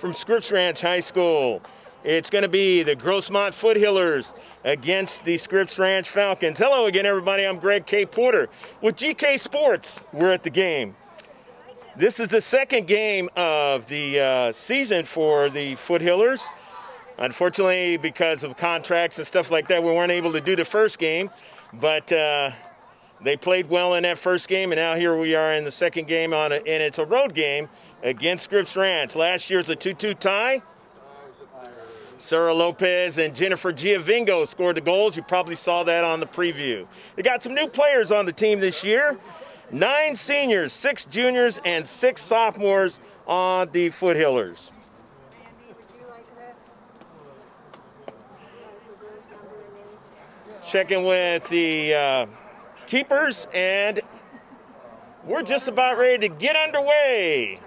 from Scripps Ranch High School. It's going to be the Grossmont Foothillers against the Scripps Ranch Falcons. Hello again, everybody. I'm Greg K. Porter with GK Sports. We're at the game. This is the second game of the season for the Foothillers. Unfortunately, because of contracts and stuff like that, we weren't able to do the first game. But they played well in that first game, and now here we are in the second game, and it's a road game against Scripps Ranch. Last year's a 2-2 tie. Sarah Lopez and Jennifer Giovingo scored the goals. You probably saw that on the preview. They got some new players on the team this year. 9 seniors, 6 juniors, and 6 sophomores on the Foothillers. Andy, would you like this? Checking with the keepers, and we're just about ready to get underway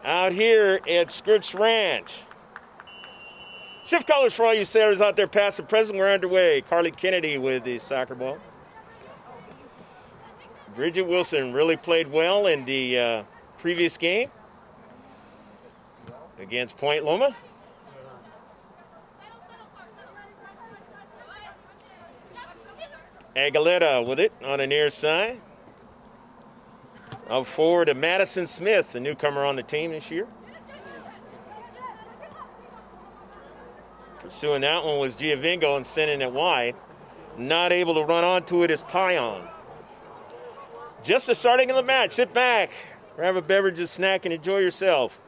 out here at Scripps Ranch. Shift colors for all you sailors out there past and present. We're underway. Carly Kennedy with the soccer ball. Bridget Wilson really played well in the previous game against Point Loma. Aguilera with it on the near side. Up forward to Madison Smith, the newcomer on the team this year. Pursuing that one was Giovingo and sending it wide. Not able to run onto it is Pion. Just the starting of the match. Sit back, grab a beverage, a snack, and enjoy yourself.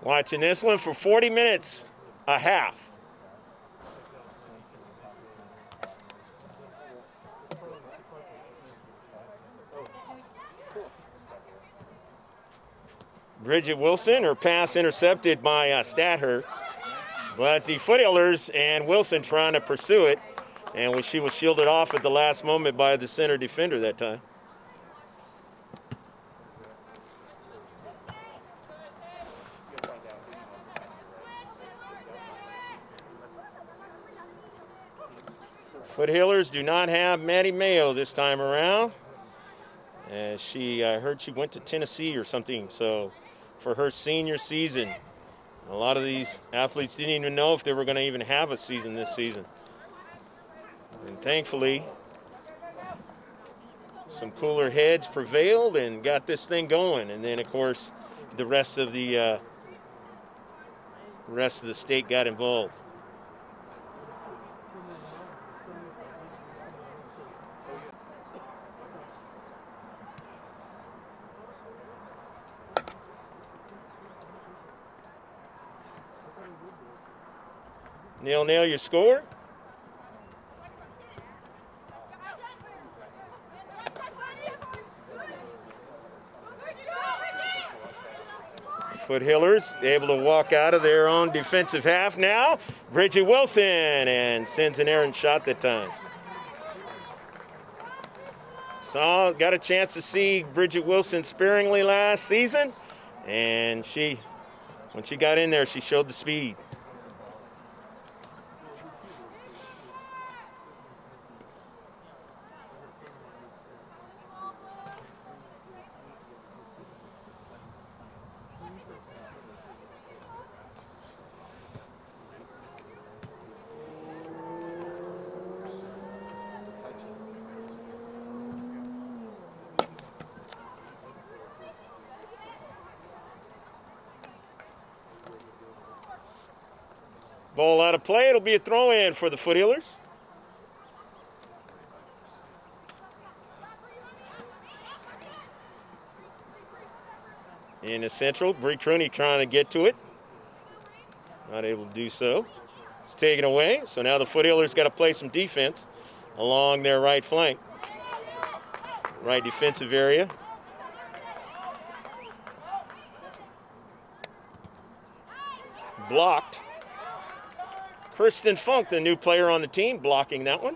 Watching this one for 40 minutes, a half. Bridget Wilson, her pass intercepted by Stather. But the Foothillers and Wilson trying to pursue it, and she was shielded off at the last moment by the center defender that time. Foothillers do not have Maddie Mayo this time around. And I heard she went to Tennessee or something, so for her senior season. A lot of these athletes didn't even know if they were going to even have a season this season. And thankfully, some cooler heads prevailed and got this thing going. And then, of course, the rest of the state got involved. Nail your score. Foothillers able to walk out of their own defensive half now. Bridget Wilson and sends an errant shot that time. Got a chance to see Bridget Wilson sparingly last season, and when she got in there, she showed the speed. Ball out of play. It'll be a throw-in for the Foothillers. In the central, Bree Crooney trying to get to it. Not able to do so. It's taken away. So now the Foothillers got to play some defense along their right flank. Right defensive area. Blocked. Kristen Funk, the new player on the team, blocking that one.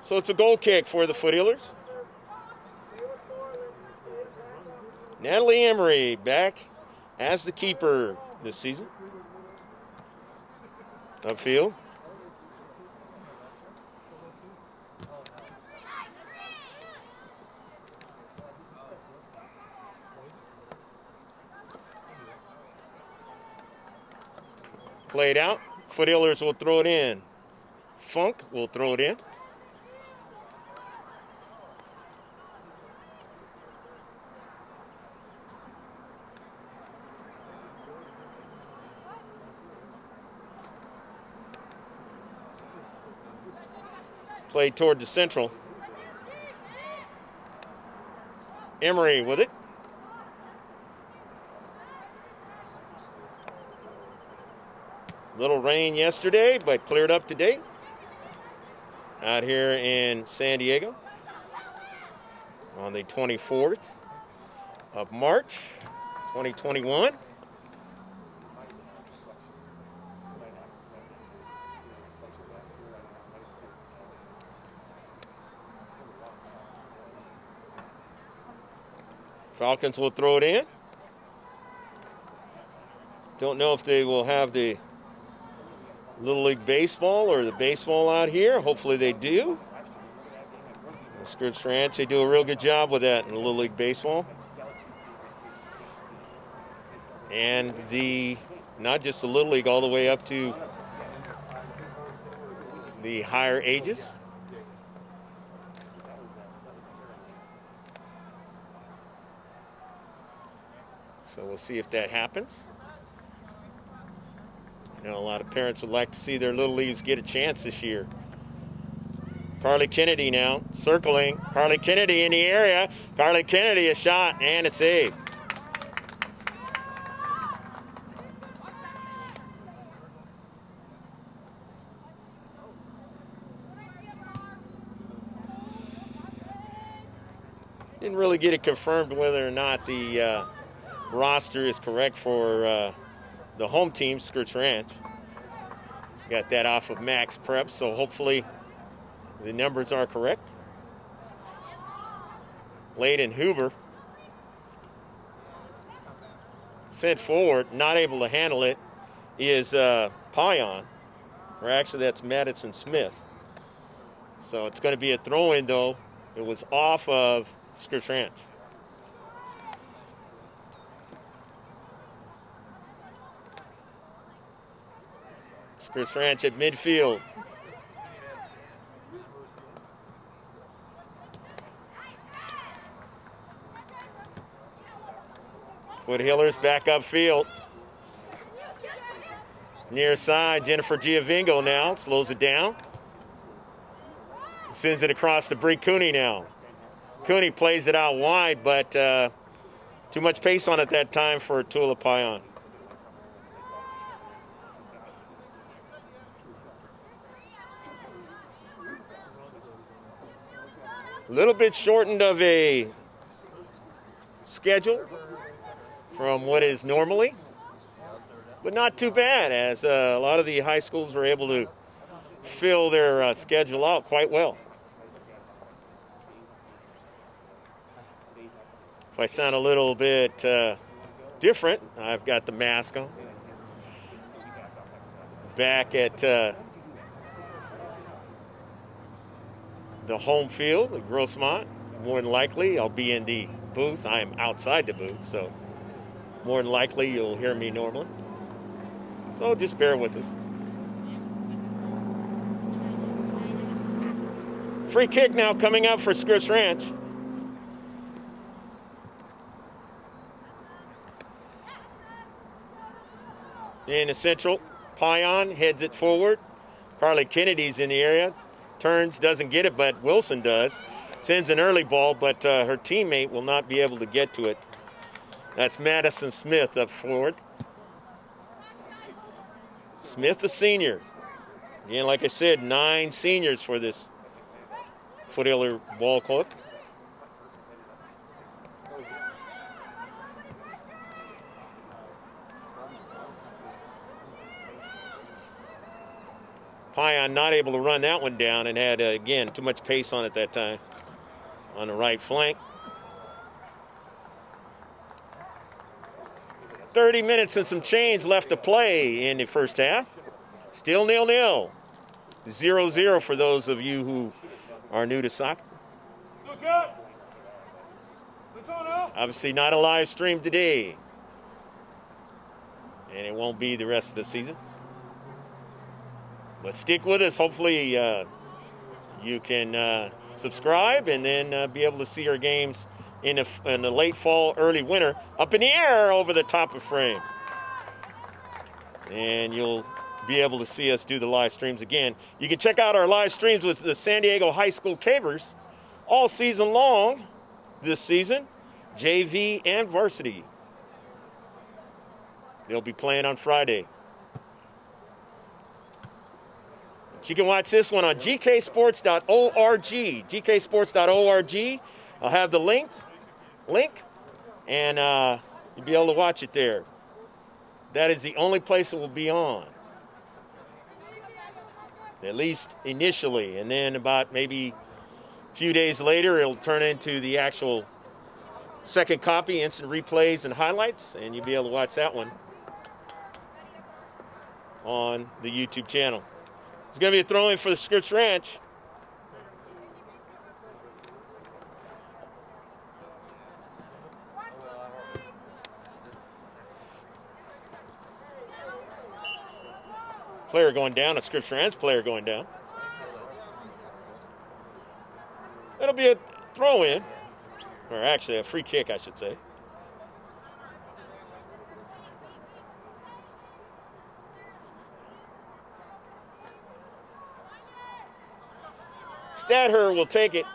So it's a goal kick for the Foothillers. Natalie Emery back as the keeper this season. Upfield. Played out. Foothillers will throw it in. Funk will throw it in. Played toward the central. Emery with it. Little rain yesterday, but cleared up today. Out here in San Diego on the 24th of March, 2021. Falcons will throw it in. Don't know if they will have the Little League baseball or the baseball out here. Hopefully they do. The Scripps Ranch, they do a real good job with that in the Little League baseball. And not just the Little League, all the way up to the higher ages. So we'll see if that happens. You know, a lot of parents would like to see their Little Leagues get a chance this year. Carly Kennedy now circling. Carly Kennedy in the area. Carly Kennedy, a shot and a save. Didn't really get it confirmed whether or not the roster is correct for the home team, Scripps Ranch. Got that off of Max Prep, so hopefully the numbers are correct. Layden Huber sent forward, not able to handle it, is Pion. Or actually, that's Madison Smith. So it's going to be a throw-in, though. It was off of Scripps Ranch. Scripps Ranch at midfield. Foothillers back upfield. Near side, Jennifer Giovingo now slows it down. Sends it across to Bree Cooney now. Cooney plays it out wide, but too much pace on it that time for Tula Pion. A little bit shortened of a schedule from what is normally, but not too bad, as a lot of the high schools were able to fill their schedule out quite well. If I sound a little bit different, I've got the mask on. Back at the home field at Grossmont. More than likely, I'll be in the booth. I am outside the booth, so more than likely you'll hear me normally. So just bear with us. Free kick now coming up for Scripps Ranch. In the central, Pion heads it forward. Carly Kennedy's in the area. Turns, doesn't get it, but Wilson does. Sends an early ball, but her teammate will not be able to get to it. That's Madison Smith up forward. Smith, the senior. Again, like I said, 9 seniors for this Foothiller Ball Club. Pion not able to run that one down and had, again, too much pace on it that time on the right flank. 30 minutes and some change left to play in the first half. Still 0-0. 0-0 for those of you who are new to soccer. Obviously not a live stream today. And it won't be the rest of the season. But stick with us. Hopefully you can subscribe and then be able to see our games in the late fall, early winter, up in the air over the top of frame. And you'll be able to see us do the live streams again. You can check out our live streams with the San Diego High School Cavers all season long this season, JV and varsity. They'll be playing on Friday. You can watch this one on gksports.org, gksports.org. I'll have the link, and you'll be able to watch it there. That is the only place it will be on, at least initially. And then about maybe a few days later, it'll turn into the actual second copy, instant replays and highlights, and you'll be able to watch that one on the YouTube channel. It's going to be a throw-in for the Scripps Ranch. Player going down, a Scripps Ranch player going down. That'll be a throw-in, or actually a free kick, I should say. Stadher will take it.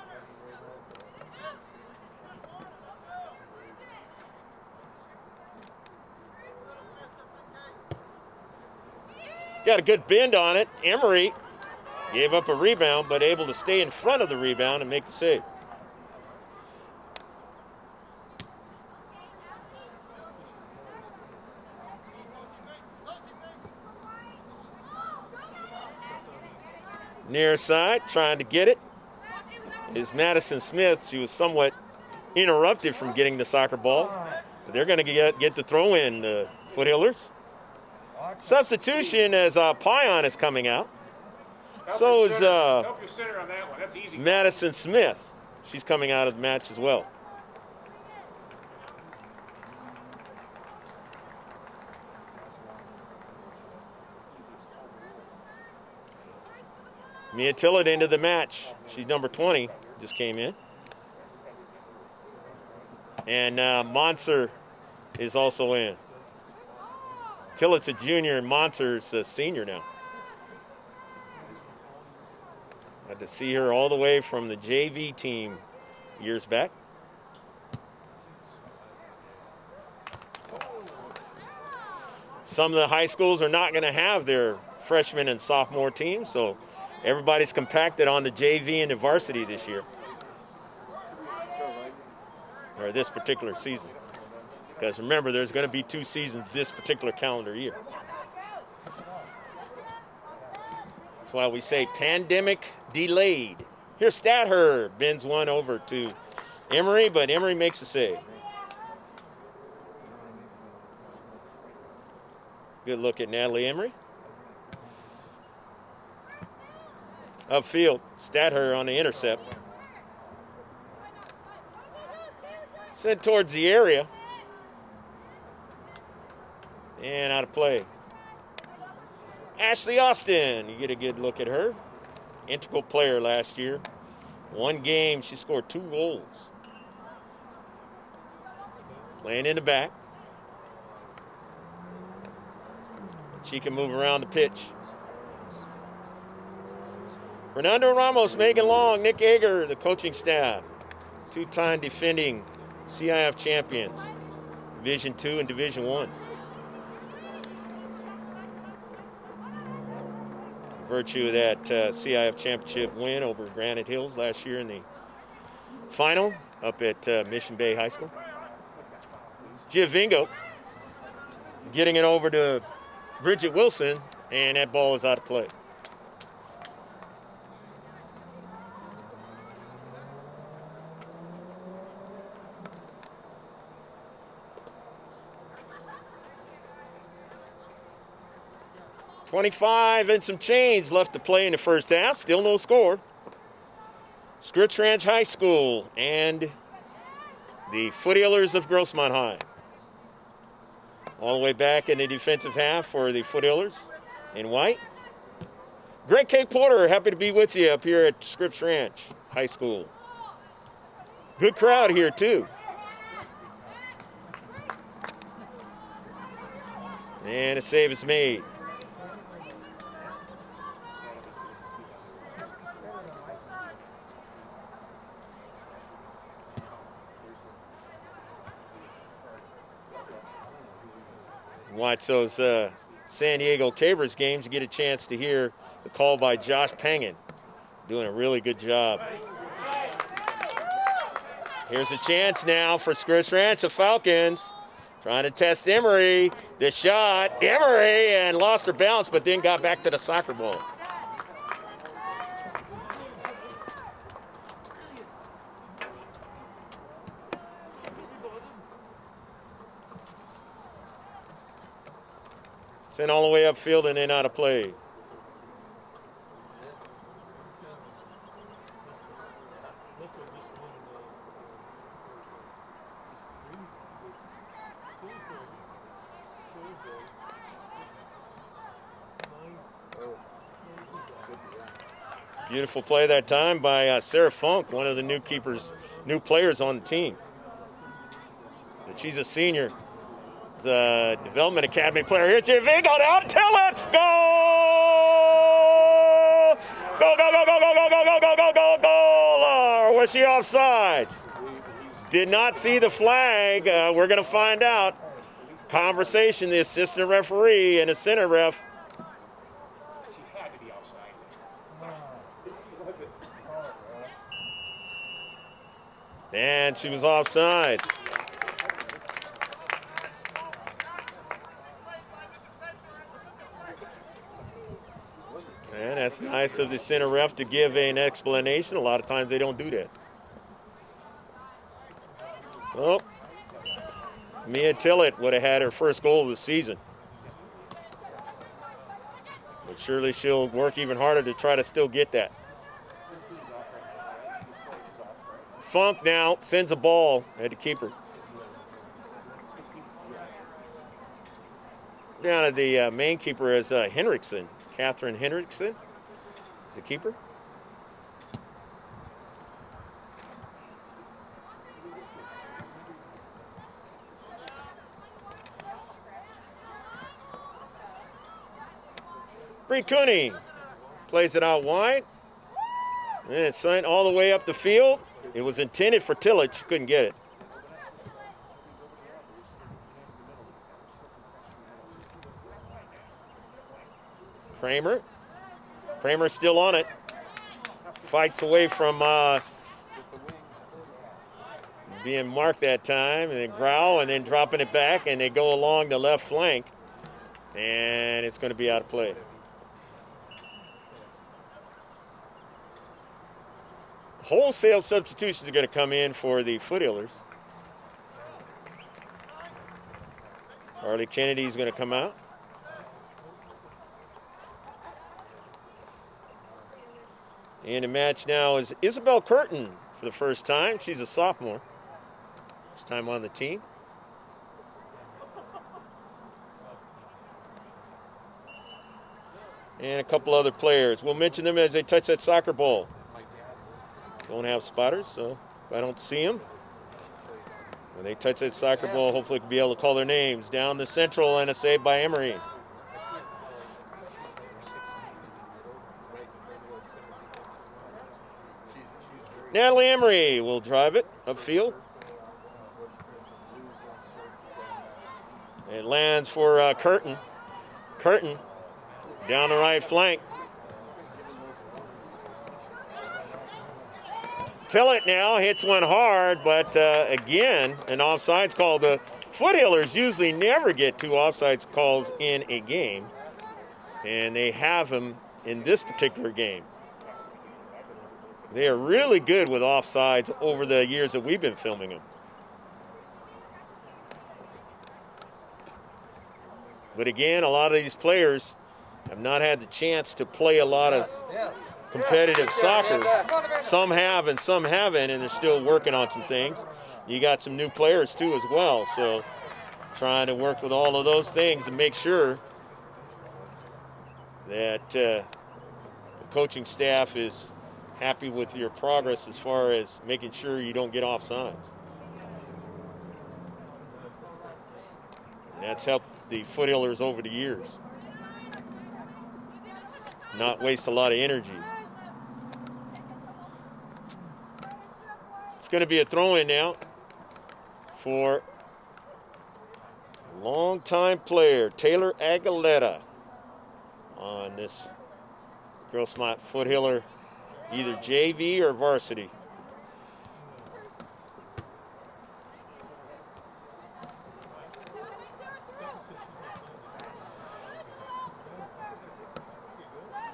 Got a good bend on it. Emery gave up a rebound, but able to stay in front of the rebound and make the save. Near side, trying to get it, is Madison Smith. She was somewhat interrupted from getting the soccer ball. But they're going to get the throw in, the Foothillers. Substitution as Pion is coming out. So is Madison Smith. She's coming out of the match as well. Mia Tillett into the match. She's number 20, just came in. And Monser is also in. Tillett's a junior and Monser's a senior now. Had to see her all the way from the JV team years back. Some of the high schools are not going to have their freshman and sophomore teams, so everybody's compacted on the JV and the varsity this year, or this particular season. Because remember, there's going to be 2 seasons this particular calendar year. That's why we say pandemic delayed. Here's Stadher, bends one over to Emery, but Emery makes a save. Good look at Natalie Emery. Upfield, Stadher on the intercept. Sent towards the area. And out of play. Ashley Austin, you get a good look at her. Integral player last year. One game, she scored 2 goals. Playing in the back. She can move around the pitch. Fernando Ramos, Megan Long, Nick Ager, the coaching staff. 2-time defending CIF champions. Division II and Division I. Virtue of that CIF championship win over Granite Hills last year in the final up at Mission Bay High School. Giovingo getting it over to Bridget Wilson, and that ball is out of play. .25 and some change left to play in the first half. Still no score. Scripps Ranch High School and the Foothillers of Grossmont High. All the way back in the defensive half for the Foothillers in white. Greg K. Porter, happy to be with you up here at Scripps Ranch High School. Good crowd here, too. And a save is made. Watch those San Diego Cabers games. You get a chance to hear the call by Josh Pangan. Doing a really good job. Here's a chance now for Scripps Ranch, the Falcons. Trying to test Emery. The shot, Emery, and lost her balance, but then got back to the soccer ball. Sent all the way upfield and then out of play. Beautiful play that time by Sarah Funk, one of the new players on the team. But she's a senior. It's a development academy player. Here's your V, go down, tell it, go! Go, go, go, go, go, go, go, go, go, go, go, go! Or was she offside? Did not see the flag. We're going to find out. Conversation, the assistant referee and the center ref. And she was offside. And that's nice of the center ref to give an explanation. A lot of times they don't do that. So, Mia Tillett would have had her first goal of the season. But surely she'll work even harder to try to still get that. Funk now sends a ball at the keeper. Down at the main keeper is Henriksen. Catherine Henriksen is the keeper. Bree Cooney plays it out wide. And it's sent all the way up the field. It was intended for Tillage, couldn't get it. Kramer's still on it. Fights away from being marked that time, and then growl, and then dropping it back, and they go along the left flank, and it's going to be out of play. Wholesale substitutions are going to come in for the Foothillers. Harley Kennedy's going to come out. In the match now is Isabel Curtin for the first time. She's a sophomore. First time on the team. And a couple other players. We'll mention them as they touch that soccer ball. Don't have spotters, so if I don't see them, when they touch that soccer ball, hopefully we'll be able to call their names. Down the central and a save by Emery. Natalie Emery will drive it upfield. It lands for Curtin. Curtin down the right flank. Tillett now hits one hard, but again, an offsides call. The Foothillers usually never get two offsides calls in a game, and they have them in this particular game. They are really good with offsides over the years that we've been filming them. But again, a lot of these players have not had the chance to play a lot of competitive soccer. Some have and some haven't, and they're still working on some things. You got some new players too as well, so trying to work with all of those things to make sure that coaching staff is happy with your progress as far as making sure you don't get offsides. And that's helped the Foothillers over the years. Not waste a lot of energy. It's going to be a throw-in now for longtime player Taylor Aguilera on this Grossmont Foothiller, either JV or varsity.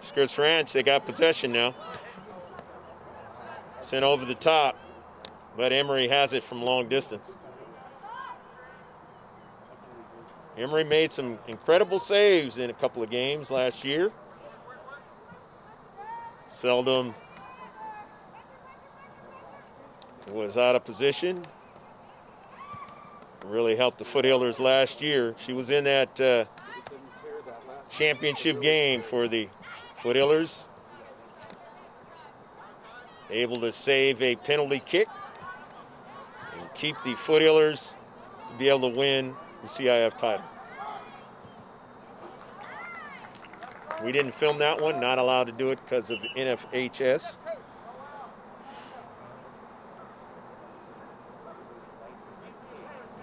Scripps Ranch, they got possession now. Sent over the top, but Emory has it from long distance. Emory made some incredible saves in a couple of games last year. Seldom was out of position. Really helped the Foothillers last year. She was in that championship game for the Foothillers. Able to save a penalty kick and keep the Foothillers to be able to win the CIF title. We didn't film that one, not allowed to do it because of NFHS.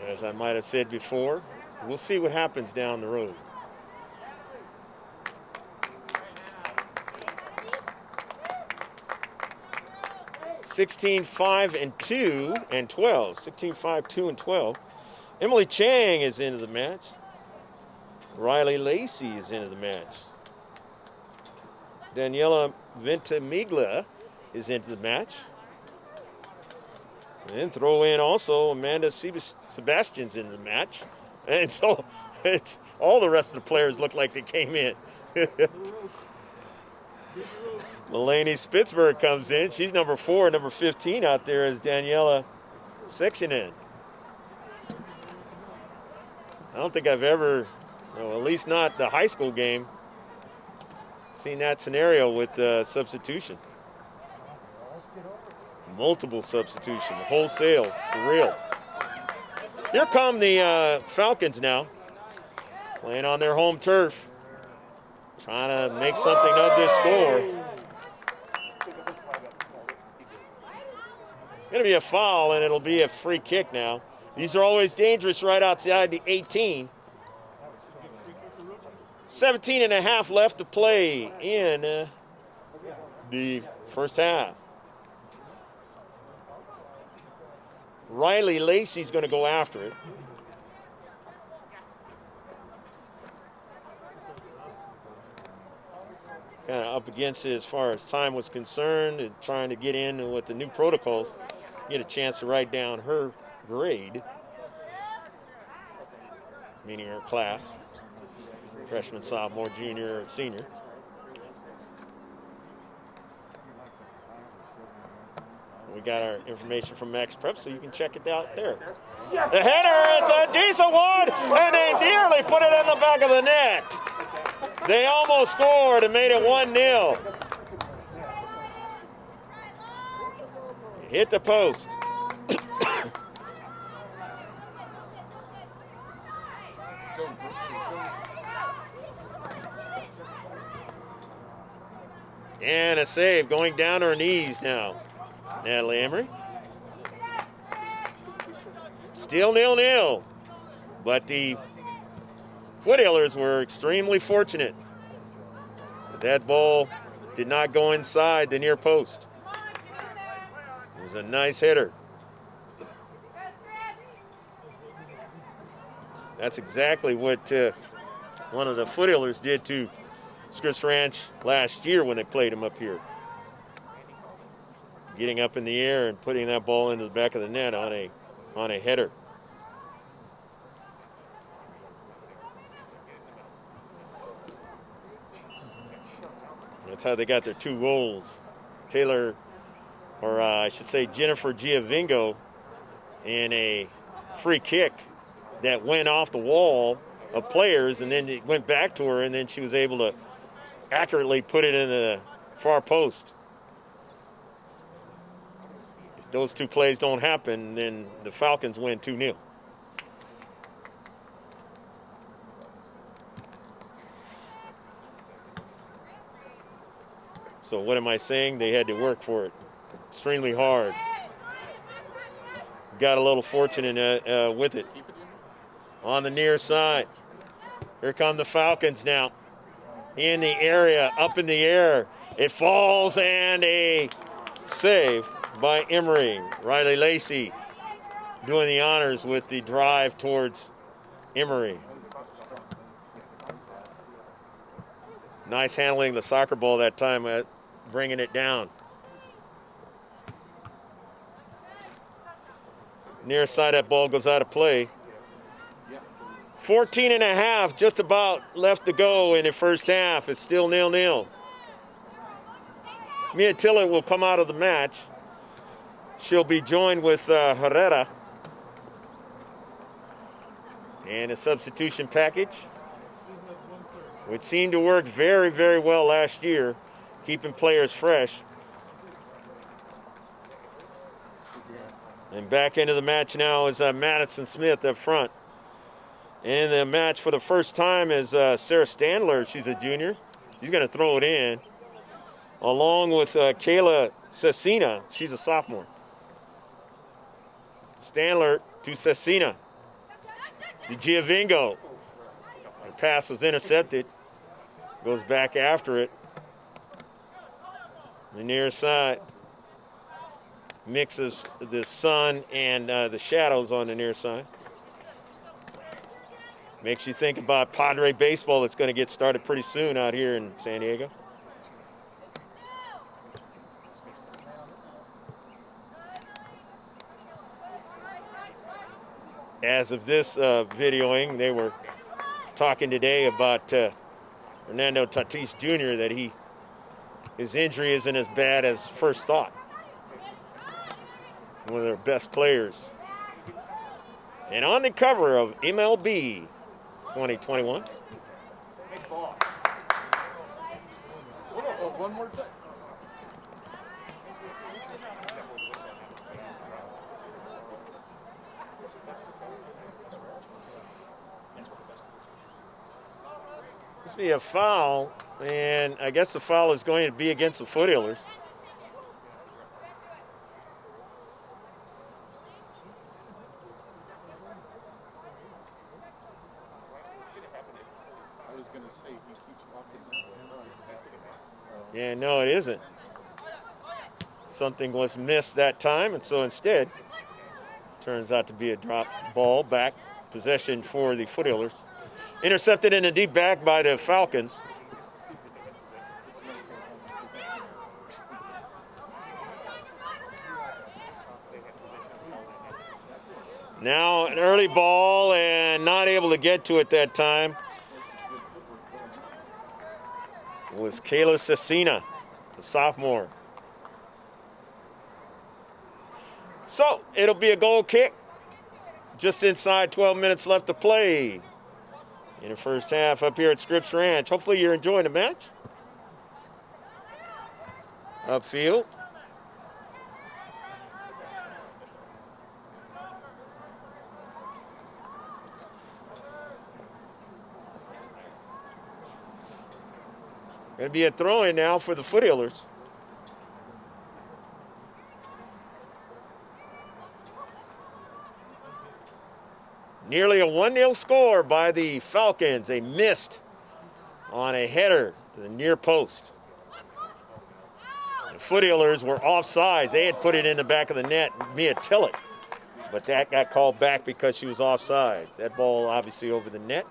As I might have said before, we'll see what happens down the road. (16-5-2 and 12). 16-5, 2 and 12. Emily Chang is into the match. Riley Lacey is into the match. Daniela Ventimiglia is into the match. And then throw in also Amanda Sebastian's into the match. And so it's all the rest of the players look like they came in. Mulaney Spitzberg comes in. She's number 4. Number 15 out there is Daniela Sextonen. I don't think I've ever, at least not the high school game, seen that scenario with substitution. Multiple substitution, wholesale, for real. Here come the Falcons now, playing on their home turf, trying to make something of this score. Going to be a foul, and it'll be a free kick now. These are always dangerous right outside the 18. 17 and a half left to play in the first half. Riley Lacey's going to go after it. Kind of up against it as far as time was concerned, and trying to get in with the new protocols, get a chance to write down her grade, meaning her class. Freshman, sophomore, junior, senior. We got our information from Max Prep, so you can check it out there. The header, it's a decent one, and they nearly put it in the back of the net. They almost scored and made it 1-0. Hit the post. And a save, going down to her knees now. Natalie Emery. Still 0-0. But the Foothillers were extremely fortunate. That ball did not go inside the near post. It was a nice hitter. That's exactly what one of the Foothillers did to Scripps Ranch last year when they played them up here. Getting up in the air and putting that ball into the back of the net on a header. That's how they got their 2 goals. Taylor, or I should say Jennifer Giovingo, in a free kick that went off the wall of players, and then it went back to her, and then she was able to accurately put it in the far post. If those two plays don't happen, then the Falcons win 2-0. So what am I saying? They had to work for it extremely hard. Got a little fortunate with it. On the near side. Here come the Falcons now. In the area, up in the air. It falls, and a save by Emery. Riley Lacey doing the honors with the drive towards Emery. Nice handling the soccer ball that time, bringing it down. Near side, that ball goes out of play. 14 and a half, just about left to go in the first half. It's still 0-0. Mia Tillett will come out of the match. She'll be joined with Herrera. And a substitution package, which seemed to work very, very well last year, keeping players fresh. And back into the match now is Madison Smith up front. And in the match for the first time is Sarah Standler. She's a junior. She's going to throw it in, along with Kayla Cecina. She's a sophomore. Standler to Cecina. To Giovingo. The pass was intercepted. Goes back after it. The near side mixes the sun and the shadows on the near side. Makes you think about Padre baseball that's going to get started pretty soon out here in San Diego. As of this videoing, they were talking today about Fernando Tatis Jr., that his injury isn't as bad as first thought. One of their best players. And on the cover of MLB 2021. One more time. This will be a foul, and I guess the foul is going to be against the Foothillers. Yeah, no, it isn't. Something was missed that time, and so instead, turns out to be a drop ball back possession for the Foothillers. Intercepted in the deep back by the Falcons. Now an early ball and not able to get to it that time was Kayla Cecina, the sophomore. So it'll be a goal kick. Just inside 12 minutes left to play in the first half up here at Scripps Ranch. Hopefully you're enjoying the match. Upfield. Going to be a throw-in now for the Foothillers. Nearly a 1-0 score by the Falcons. They missed on a header to the near post. The Foothillers were offsides. They had put it in the back of the net, Mia Tillett. But that got called back because she was offsides. That ball obviously over the net,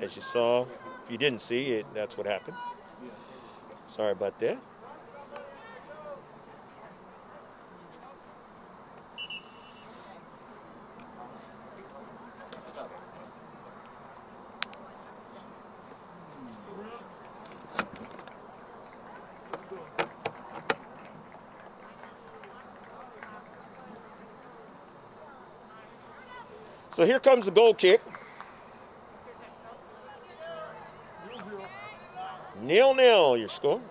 as you saw. If you didn't see it, that's what happened. Sorry about that. So here comes the goal kick. 0-0 your score.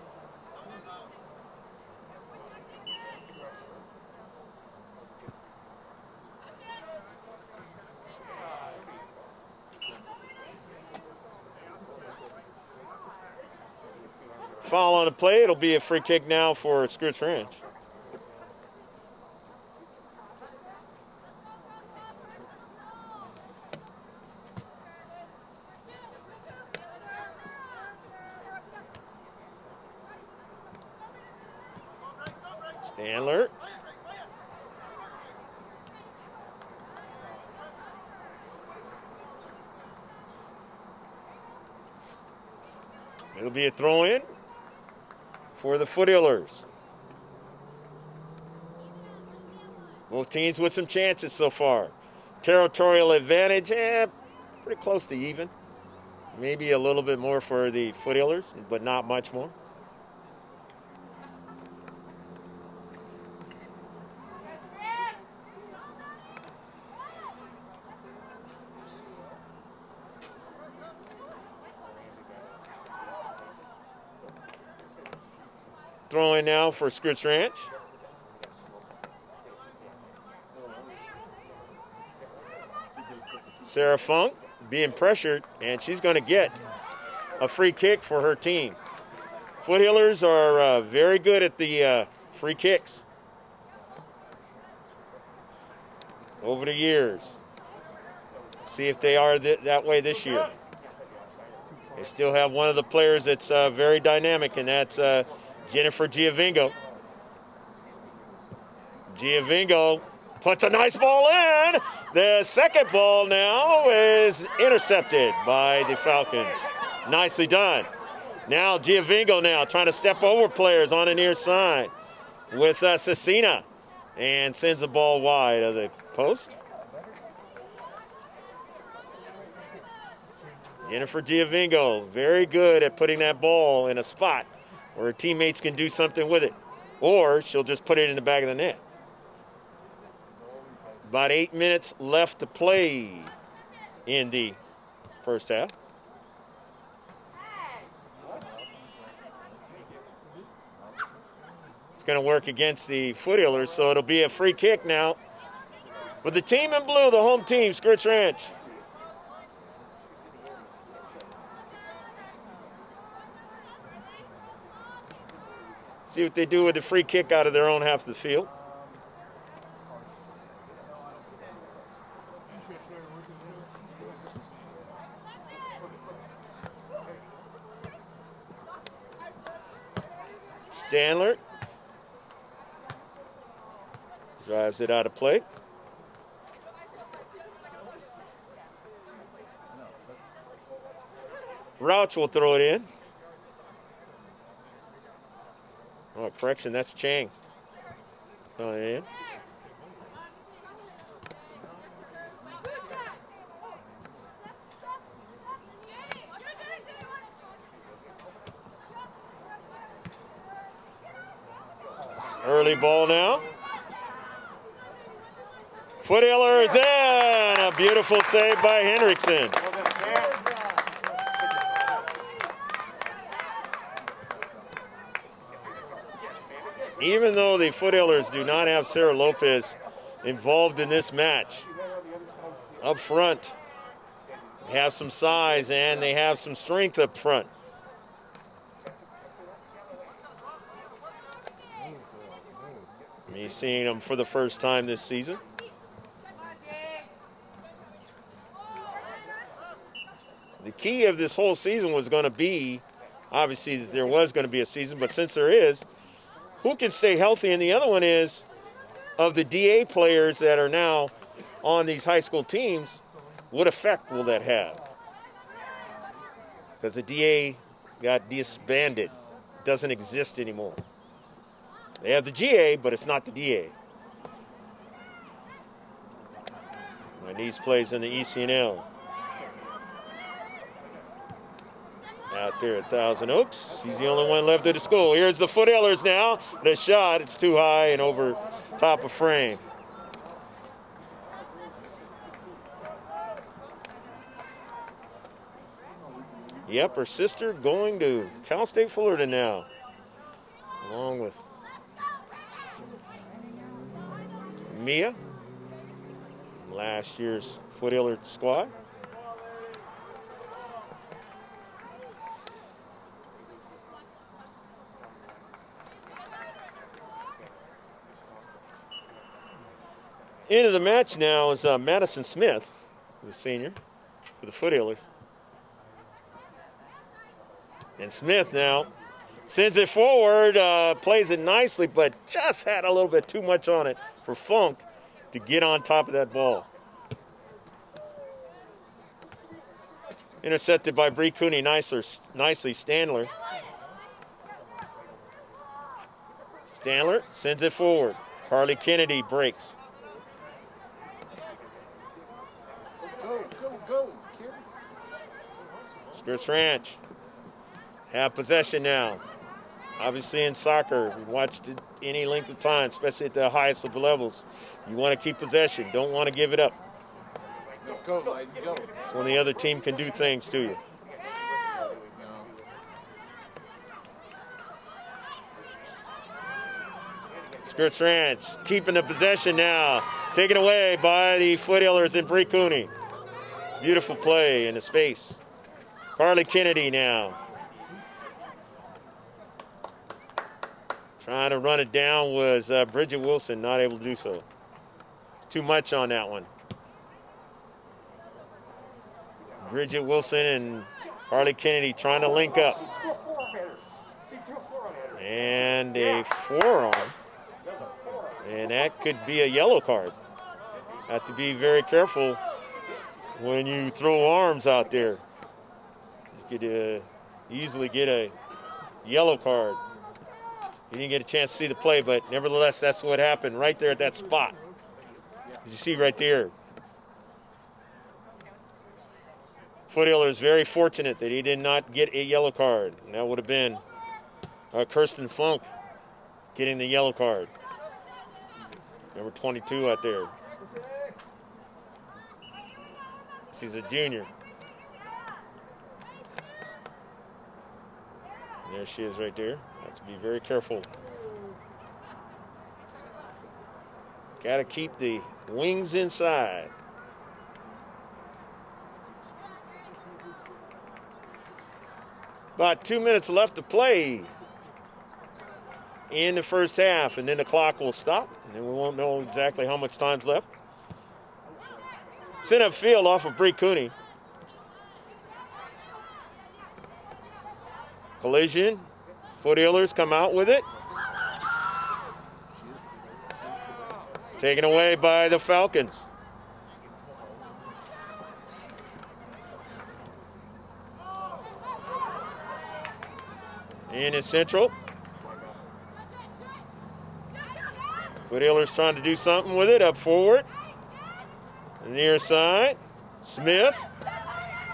Foul on the play. It'll be a free kick now for Scripps Ranch. Standler. It'll be a throw-in for the Foothillers. Both teams with some chances so far. Territorial advantage, pretty close to even. Maybe a little bit more for the Foothillers, but not much more. Throwing now for Scripps Ranch. Sarah Funk being pressured, and she's going to get a free kick for her team. Foothillers are very good at the free kicks over the years. See if they are that way this year. They still have one of the players that's very dynamic, and that's Jennifer Giovingo. Giovingo puts a nice ball in. The second ball now is intercepted by the Falcons. Nicely done. Now Giovingo now trying to step over players on the near side with Cecina and sends the ball wide of the post. Jennifer Giovingo, very good at putting that ball in a spot where her teammates can do something with it. Or she'll just put it in the back of the net. About 8 minutes left to play in the first half. It's going to work against the Foothillers, so it'll be a free kick now. With the team in blue, the home team, Scripps Ranch. See what they do with the free kick out of their own half of the field. Standler drives it out of play. Rouch will throw it in. Oh, correction, that's Chang. Throwing it in. Early ball now. Foothillers in. A beautiful save by Hendrickson. Even though the Foothillers do not have Sarah Lopez involved in this match, up front, they have some size and they have some strength up front. Me seeing them for the first time this season. The key of this whole season was going to be, obviously, that there was going to be a season, but since there is, who can stay healthy? And the other one is, of the DA players that are now on these high school teams, what effect will that have? Because the DA got disbanded. It doesn't exist anymore. They have the GA, but it's not the DA. And these plays in the ECNL. Out there at Thousand Oaks. He's the only one left at the school. Here's the Foothillers now. The shot, it's too high and over top of frame. Yep, her sister going to Cal State Fullerton now, along with Mia, last year's Foothillers squad. Into the match now is Madison Smith, the senior, for the Foothillers. And Smith now sends it forward, plays it nicely, but just had a little bit too much on it for Funk to get on top of that ball. Intercepted by Bree Cooney nicely, Standler. Standler sends it forward. Carly Kennedy breaks. Go. Scripps Ranch have possession now. Obviously in soccer, we watched it any length of time, especially at the highest of levels. You want to keep possession. Don't want to give it up. Go. It's when the other team can do things to you. Scripps Ranch keeping the possession now. Taken away by the Foothillers and Bree Cooney. Beautiful play in the space. Carly Kennedy now. Trying to run it down was Bridget Wilson, not able to do so. Too much on that one. Bridget Wilson and Carly Kennedy trying to link up. And a forearm. And that could be a yellow card. Have to be very careful when you throw arms out there. You could easily get a yellow card. You didn't get a chance to see the play, but nevertheless, that's what happened right there at that spot. As you see right there. Foothillers very fortunate that he did not get a yellow card. And that would have been Kirsten Funk getting the yellow card. Number 22 out there. She's a junior. And there she is right there. Have to be very careful. Got to keep the wings inside. About 2 minutes left to play in the first half, and then the clock will stop, and then we won't know exactly how much time's left. Sent up field off of Bree Cooney. Collision. Foothillers come out with it. Taken away by the Falcons. In is Central. Foothillers trying to do something with it up forward. Near side. Smith.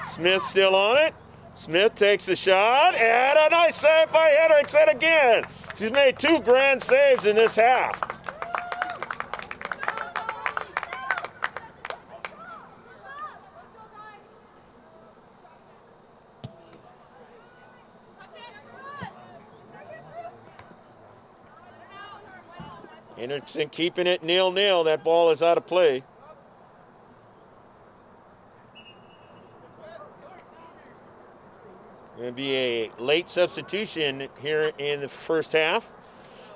Smith still on it. Smith takes the shot, and a nice save by Hendrickson again. She's made 2 grand saves in this half. Hendrickson keeping it 0-0. That ball is out of play. Going to be a late substitution here in the first half.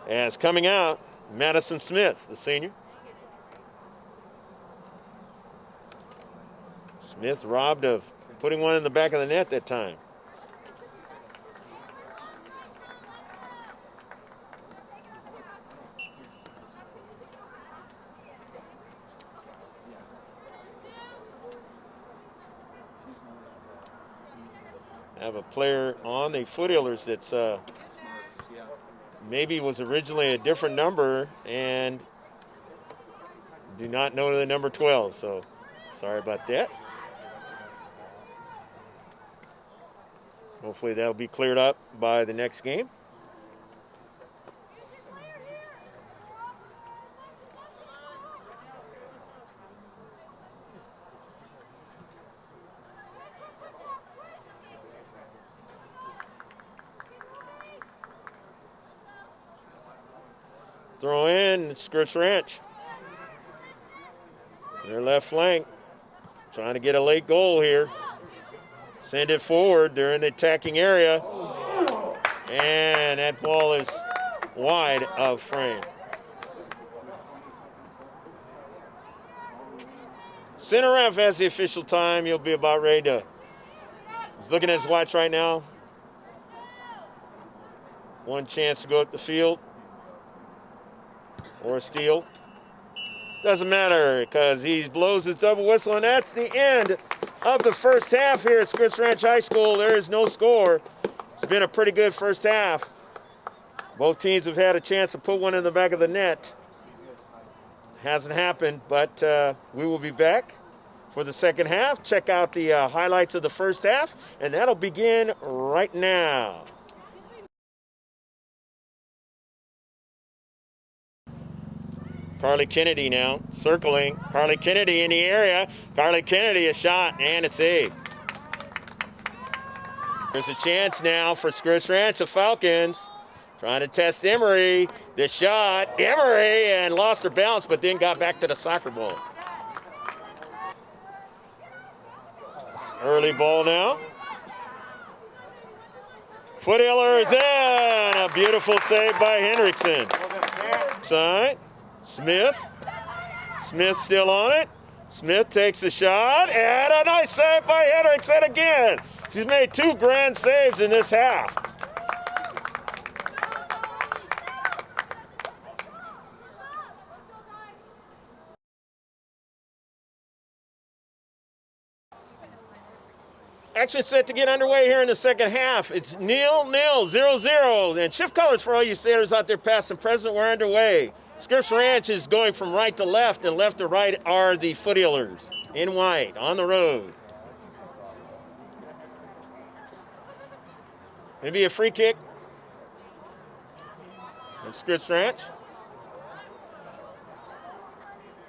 As coming out, Madison Smith, the senior. Smith robbed of putting one in the back of the net that time. Have a player on the Foothillers that's maybe was originally a different number and do not know the number 12, so sorry about that. Hopefully that'll be cleared up by the next game. Throw in, Scripps Ranch. Their left flank, trying to get a late goal here. Send it forward, they're in the attacking area. And that ball is wide of frame. Center ref has the official time. He'll be about ready to. He's looking at his watch right now. One chance to go up the field or a steal. Doesn't matter because he blows his double whistle, and that's the end of the first half here at Scripps Ranch High School. There is no score. It's been a pretty good first half. Both teams have had a chance to put one in the back of the net. Hasn't happened, but we will be back for the second half. Check out the highlights of the first half, and that'll begin right now. Carly Kennedy now circling. Carly Kennedy in the area. Carly Kennedy, a shot and a save. There's a chance now for Scripps Ranch, the Falcons. Trying to test Emery. The shot, Emery, and lost her balance, but then got back to the soccer ball. Early ball now. Foothillers in. A beautiful save by Hendrickson. Side. Smith. Smith still on it. Smith takes the shot, and a nice save by Hendrickson again. She's made 2 grand saves in this half. Action set to get underway here in the second half. It's 0-0, 0-0. And shift colors for all you sailors out there past and present, we're underway. Scripps Ranch is going from right to left, and left to right are the Foothillers in white on the road. Maybe a free kick. And Scripps Ranch.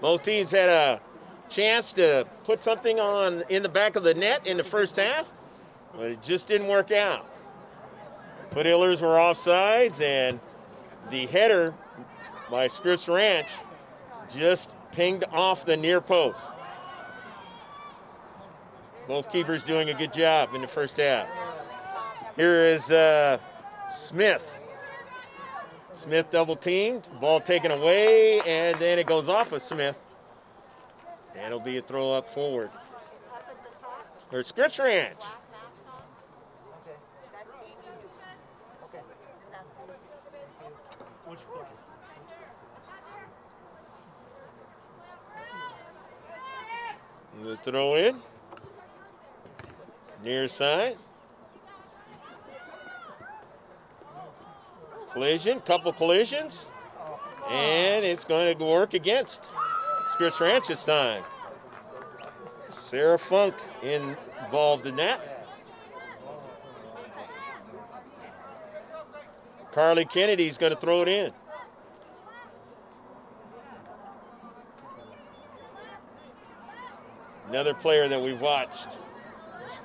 Both teams had a chance to put something on in the back of the net in the first half, but it just didn't work out. Foothillers were offsides, and the header by Scripps Ranch just pinged off the near post. Both keepers doing a good job in the first half. Here is Smith. Smith double teamed, ball taken away, and then it goes off of Smith. And it'll be a throw up forward. Here's Scripps Ranch. The throw in. Near side. Collision, couple collisions. And it's going to work against Scripps Ranch this time. Sarah Funk involved in that. Carly Kennedy's going to throw it in. Another player that we've watched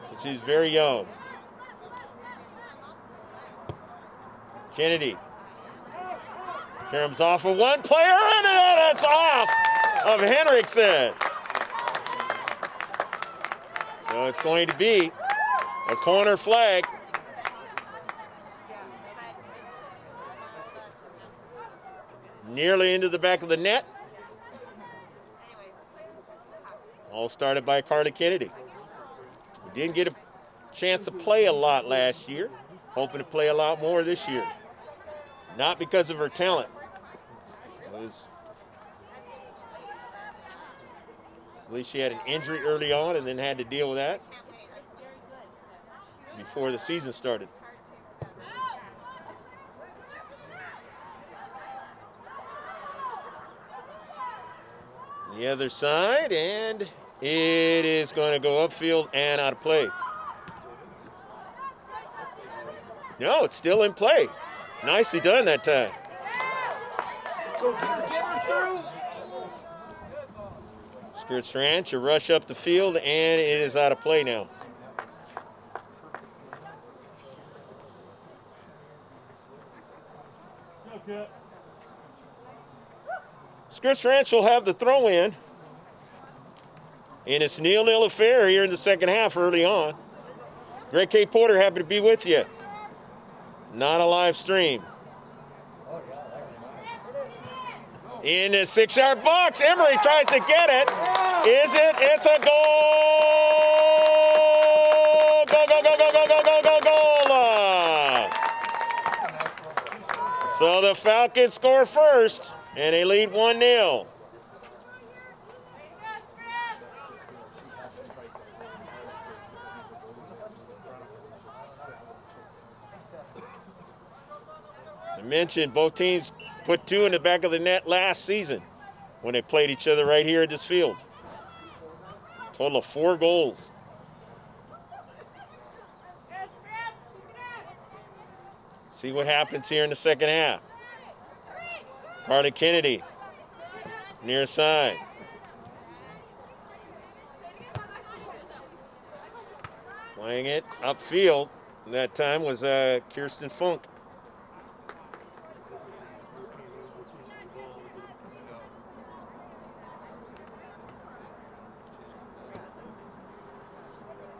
since she's very young. Kennedy. Comes off of one player, and it's off of Hendrickson. So it's going to be a corner flag. Nearly into the back of the net. All started by Carly Kennedy. Didn't get a chance to play a lot last year. Hoping to play a lot more this year. Not because of her talent. I believe she had an injury early on and then had to deal with that before the season started. The other side, and it is going to go upfield and out of play. No, it's still in play. Nicely done that time. Scripps Ranch, a rush up the field, and it is out of play now. Scripps Ranch will have the throw in. And it's 0-0 affair here in the second half early on. Greg K. Porter, happy to be with you. Not a live stream. In the 6-yard box, Emery tries to get it. Is it? It's a goal! Goal, goal, goal, goal, goal, goal, goal, goal, goal! So the Falcons score first, and they lead 1-0. I mentioned both teams put 2 in the back of the net last season when they played each other right here at this field. Total of 4 goals. See what happens here in the second half. Carter Kennedy, near side. Playing it upfield. That time was Kirsten Funk.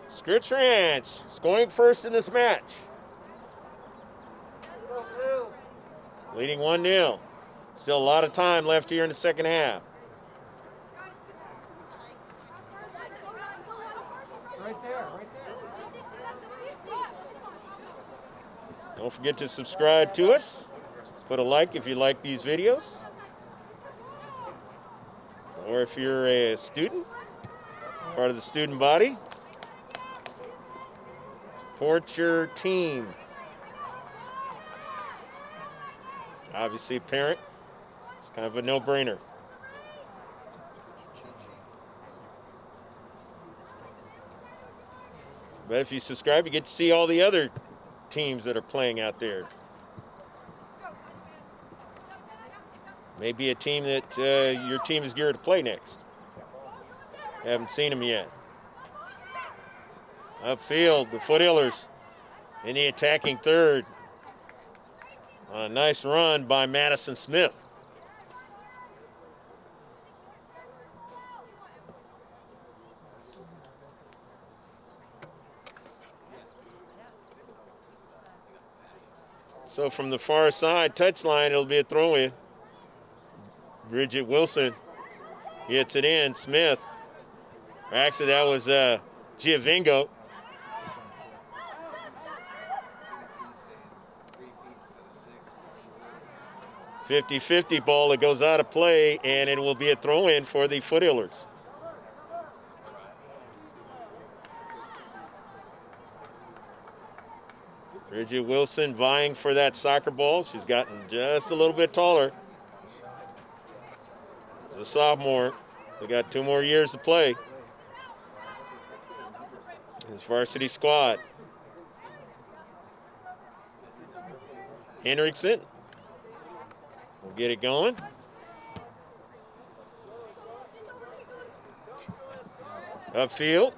Scripps Ranch scoring first in this match. Leading 1-0. Still a lot of time left here in the second half. Right there, right there. Don't forget to subscribe to us. Put a like if you like these videos. Or if you're a student, part of the student body. Support your team. Obviously, a parent, it's kind of a no-brainer. But if you subscribe, you get to see all the other teams that are playing out there. Maybe a team that your team is geared to play next. Haven't seen them yet. Upfield, the Foothillers in the attacking third. A nice run by Madison Smith. So from the far side touchline, it'll be a throw-in. Bridget Wilson gets it in. Smith. Actually, that was Giovingo. 50-50 ball that goes out of play, and it will be a throw-in for the Foothillers. Bridget Wilson vying for that soccer ball. She's gotten just a little bit taller. As a sophomore, they got 2 more years to play. This varsity squad. Henriksen will get it going. Upfield.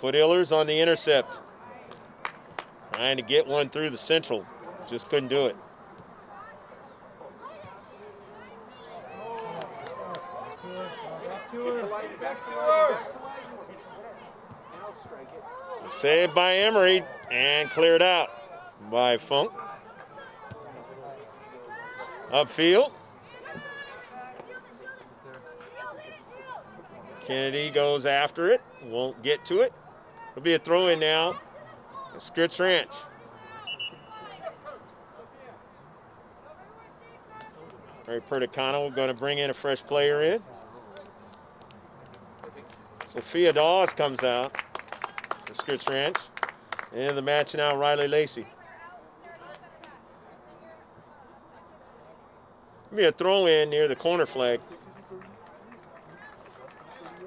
Foothillers on the intercept. Trying to get one through the central. Just couldn't do it. Saved by Emery and cleared out by Funk. Upfield. Kennedy goes after it. Won't get to it. It'll be a throw-in now. Scripps Ranch. Mary Perticano going to bring in a fresh player in. Sophia Dawes comes out for Scripps Ranch. And in the match now, Riley Lacey. Be a throw-in near the corner flag.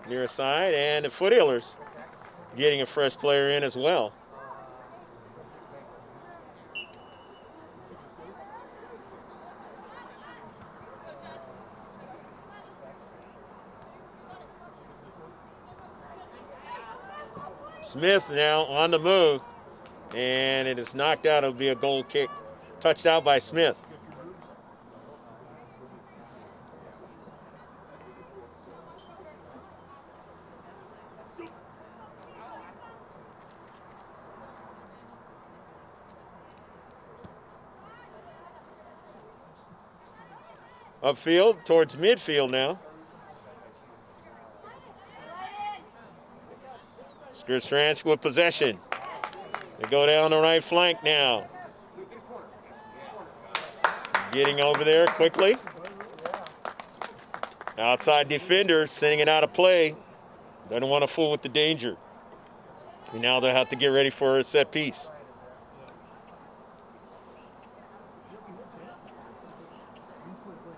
Near side, and the Foothillers getting a fresh player in as well. Smith now on the move, and it is knocked out. It'll be a goal kick. Touched out by Smith. Upfield towards midfield now. Scripps Ranch with possession. They go down the right flank now. Getting over there quickly. Outside defender sending it out of play. Doesn't want to fool with the danger. And now they'll have to get ready for a set piece.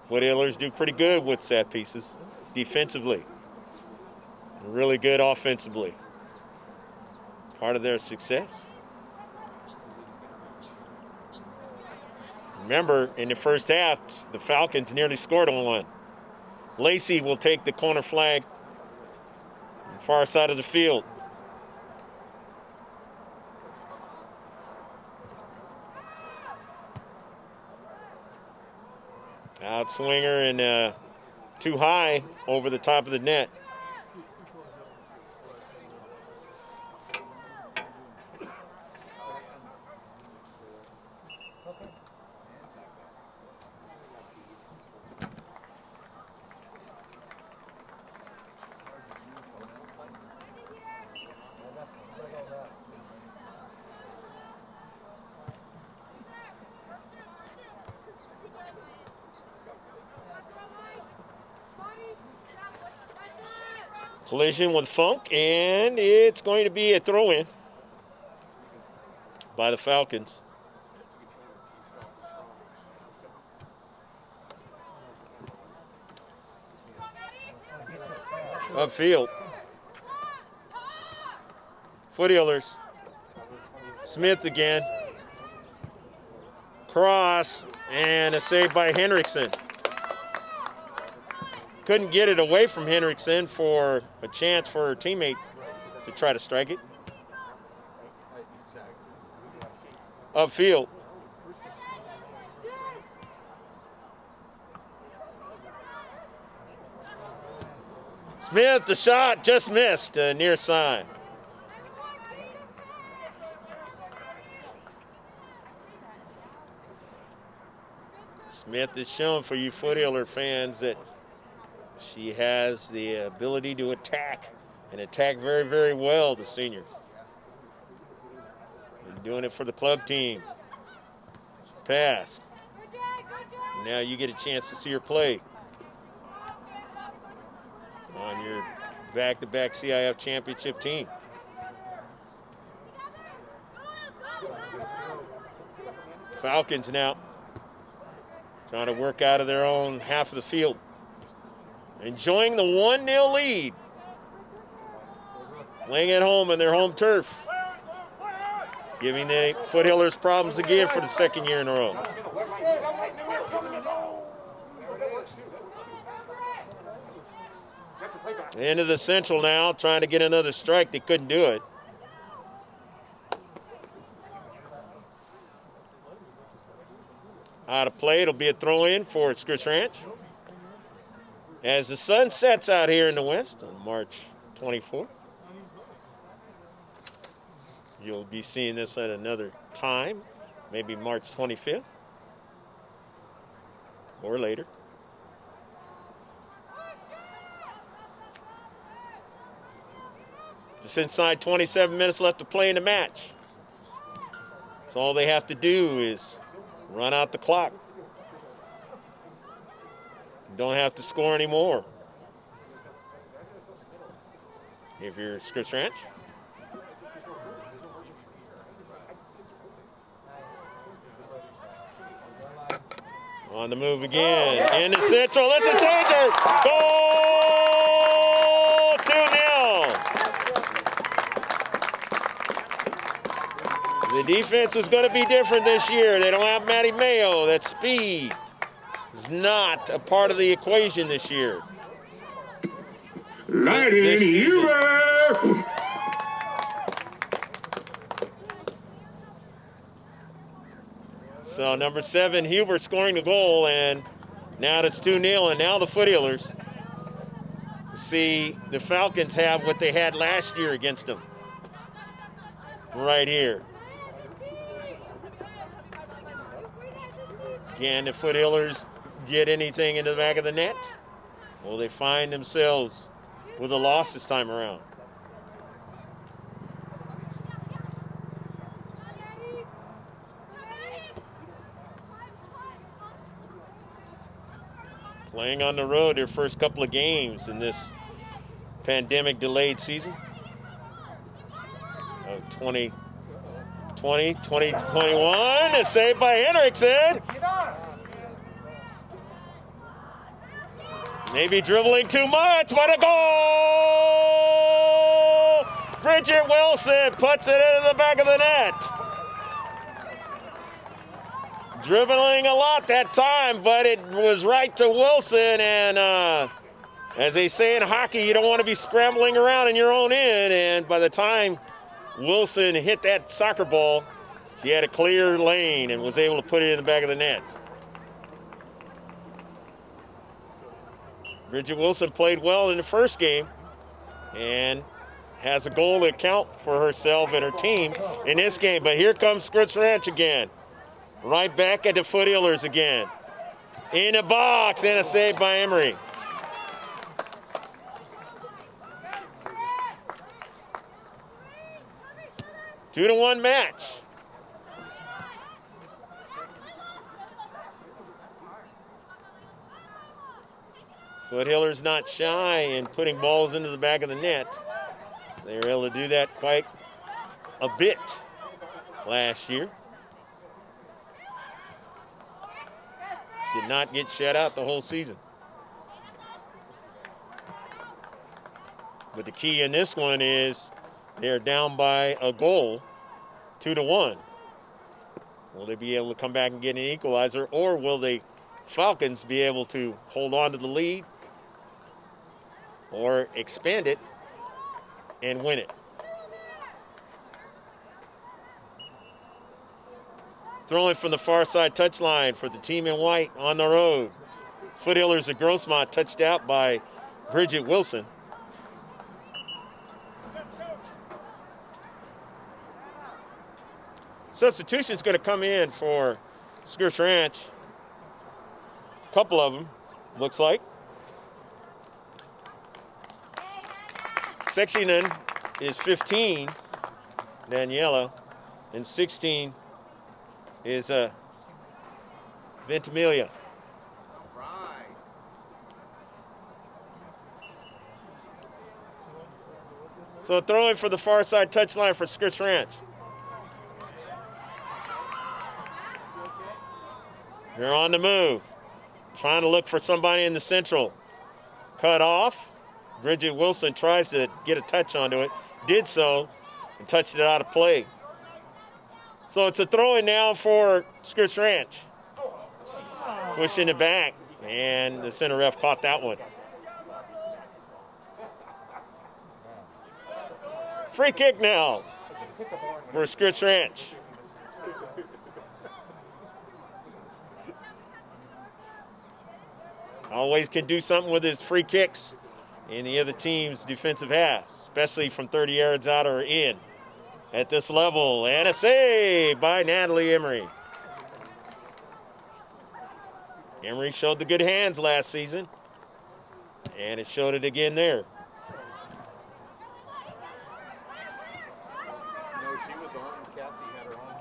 Foothillers do pretty good with set pieces defensively. Really good offensively. Part of their success. Remember, in the first half, the Falcons nearly scored on one. Lacey will take the corner flag on the far side of the field. Outswinger and too high over the top of the net. Collision with Funk, and it's going to be a throw-in by the Falcons. Upfield. Foothillers. Smith again. Cross, and a save by Henriksen. Couldn't get it away from Henriksen for a chance for her teammate to try to strike it. Upfield. Smith, the shot just missed, near side. Smith has shown for you Foothiller fans that she has the ability to attack, and attack very, very well, the senior. And doing it for the club team. Passed. Now you get a chance to see her play on your back-to-back CIF championship team. Falcons now trying to work out of their own half of the field. Enjoying the 1-0 lead. Playing at home on their home turf. Giving the Foothillers problems again for the second year in a row. Into the central now, trying to get another strike. They couldn't do it. Out of play, it'll be a throw-in for Scripps Ranch. As the sun sets out here in the west on March 24th. You'll be seeing this at another time, maybe March 25th or later. Just inside 27 minutes left to play in the match. So all they have to do is run out the clock. Don't have to score anymore. If you're Scripps Ranch. On the move again. In the central. That's a danger. Goal! 2-0. The defense is going to be different this year. They don't have Matty Mayo. That speed is not a part of the equation this year. This season. So number 7, Hubert scoring the goal, and now it's 2-0, and now the Foothillers see the Falcons have what they had last year against them. Right here. Again, the Foothillers get anything into the back of the net? Will they find themselves with a loss this time around? Playing on the road their first couple of games in this pandemic-delayed season of 2020, 2021. A save by Henriksen. Maybe dribbling too much. What a goal! Bridget Wilson puts it into the back of the net. Dribbling a lot that time, but it was right to Wilson. And as they say in hockey, you don't want to be scrambling around in your own end. And by the time Wilson hit that soccer ball, she had a clear lane and was able to put it in the back of the net. Bridget Wilson played well in the first game and has a goal to account for herself and her team in this game. But here comes Scripps Ranch again. Right back at the Foothillers again. In the box, and a save by Emery. Two to one match. Foothillers not shy in putting balls into the back of the net. They were able to do that quite a bit last year. Did not get shut out the whole season. But the key in this one is they're down by a goal, 2-1. Will they be able to come back and get an equalizer, or will the Falcons be able to hold on to the lead or expand it and win it? Throwing from the far side touchline for the team in white on the road. Foothillers of Grossmont touched out by Bridget Wilson. Substitution's going to come in for Scripps Ranch. A couple of them, looks like. Sexton is 15, Daniela, and 16 is Ventimiglia. Right. So throwing for the far side touchline for Scripps Ranch. They're on the move, trying to look for somebody in the central. Cut off. Bridget Wilson tries to get a touch onto it, did so, and touched it out of play. So it's a throw-in now for Scripps Ranch. Pushing it back, and the center ref caught that one. Free kick now for Scripps Ranch. Always can do something with his free kicks in the other team's defensive half, especially from 30 yards out or in. At this level, and a save by Natalie Emery. Emery showed the good hands last season, and it showed it again there. No, she was on. Cassie had her on.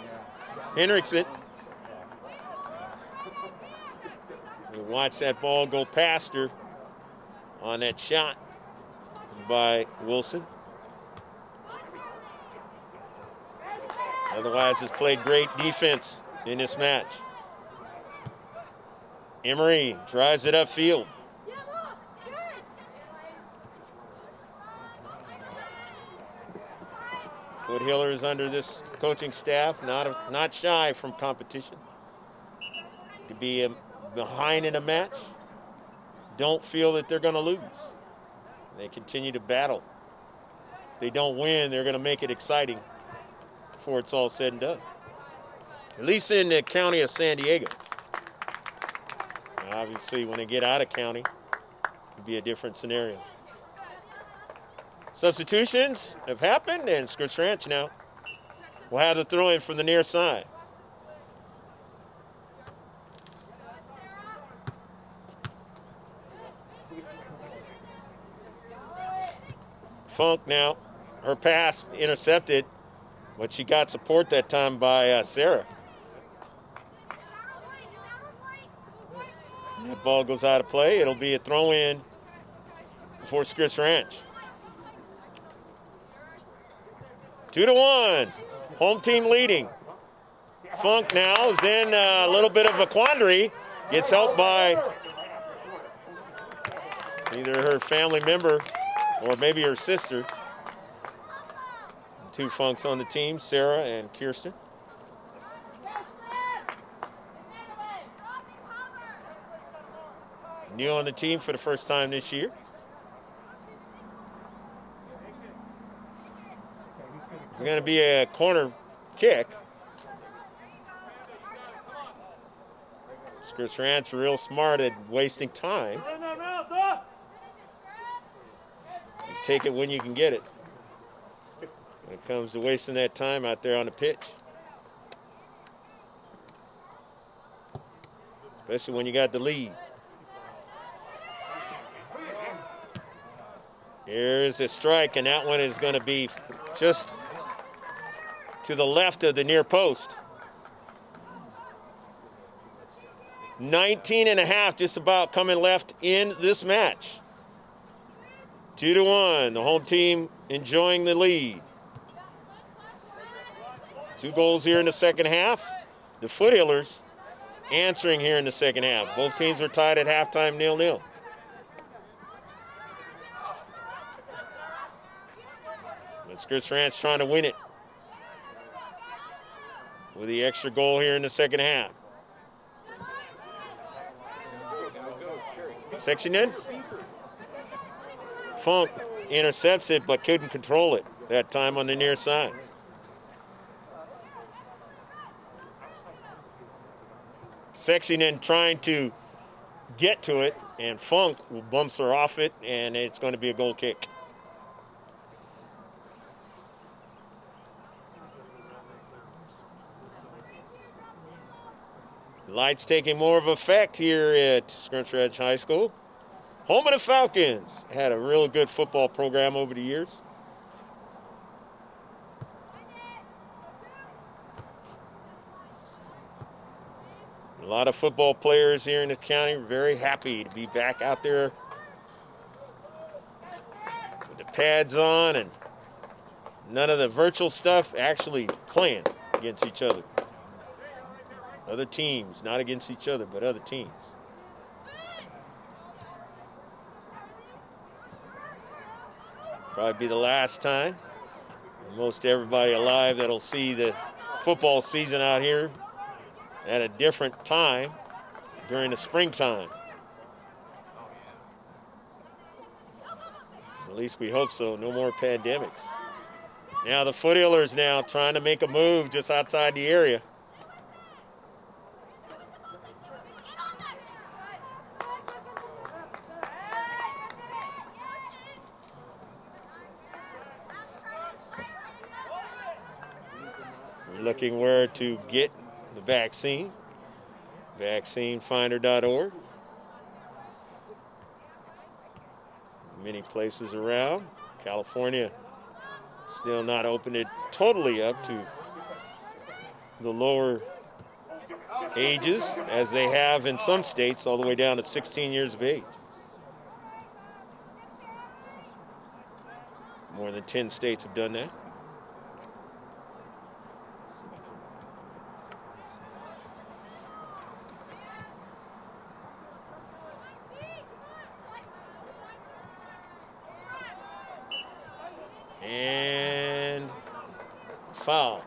Yeah. Henriksen. You watch that ball go past her on that shot by Wilson. Otherwise, has played great defense in this match. Emery drives it upfield. Foothillers under this coaching staff, not shy from competition. Could be behind in a match. Don't feel that they're going to lose. They continue to battle. If they don't win, they're going to make it exciting before it's all said and done. At least in the county of San Diego. Obviously, when they get out of county, it could be a different scenario. Substitutions have happened, and Scripps Ranch now will have the throw-in from the near side. Funk now. Her pass intercepted, but she got support that time by Sarah. And that ball goes out of play. It'll be a throw-in for Scripps Ranch. 2-1. Home team leading. Funk now is in a little bit of a quandary. Gets helped by either her family member or maybe her sister. Two Funks on the team, Sarah and Kirsten. New on the team for the first time this year. It's going to be a corner kick. Scripps Ranch real smart at wasting time. Take it when you can get it. When it comes to wasting that time out there on the pitch. Especially when you got the lead. Here's a strike, and that one is going to be just to the left of the near post. 19.5 just about coming left in this match. 2-1, the home team enjoying the lead. 2 goals here in the second half. The Foothillers answering here in the second half. Both teams were tied at halftime 0-0. But Scripps Ranch trying to win it with the extra goal here in the second half. Section in. Funk intercepts it but couldn't control it that time on the near side. Sexton trying to get to it, and Funk bumps her off it, and it's going to be a goal kick. Lights taking more of effect here at Scripps Ranch High School. Home of the Falcons. Had a really good football program over the years. A lot of football players here in the county are very happy to be back out there with the pads on and none of the virtual stuff, actually playing against each other. Other teams, not against each other, but other teams. Probably be the last time. Most everybody alive that'll see the football season out here at a different time during the springtime. At least we hope so. No more pandemics. Now the Foothillers now trying to make a move just outside the area. We're looking where to get the vaccine. Vaccinefinder.org. Many places around. California still not opened it totally up to the lower ages, as they have in some states all the way down to 16 years of age. More than 10 states have done that. And foul.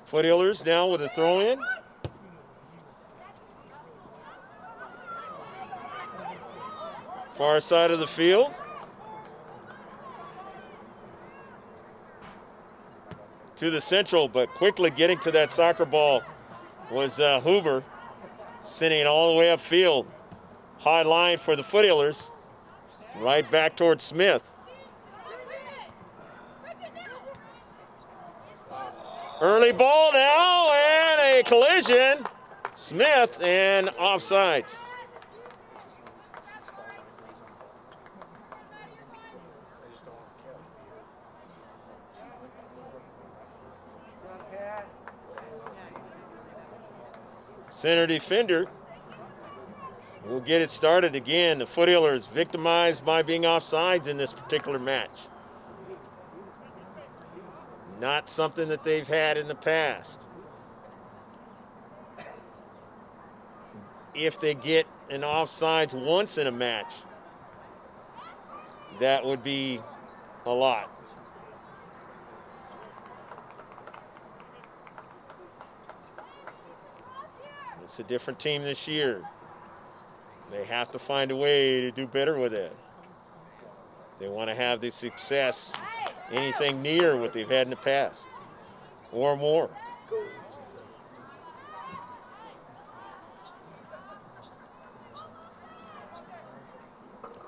Foothillers now with a throw-in. Far side of the field. to the central, but quickly getting to that soccer ball was Hoover, sending it all the way upfield. High line for the Foothillers, right back towards Smith. Early ball now, and a collision. Smith and offside. Center defender will get it started again. The Foothillers victimized by being offsides in this particular match. Not something that they've had in the past. If they get an offsides once in a match, that would be a lot. It's a different team this year. They have to find a way to do better with it. They want to have the success, anything near what they've had in the past, or more.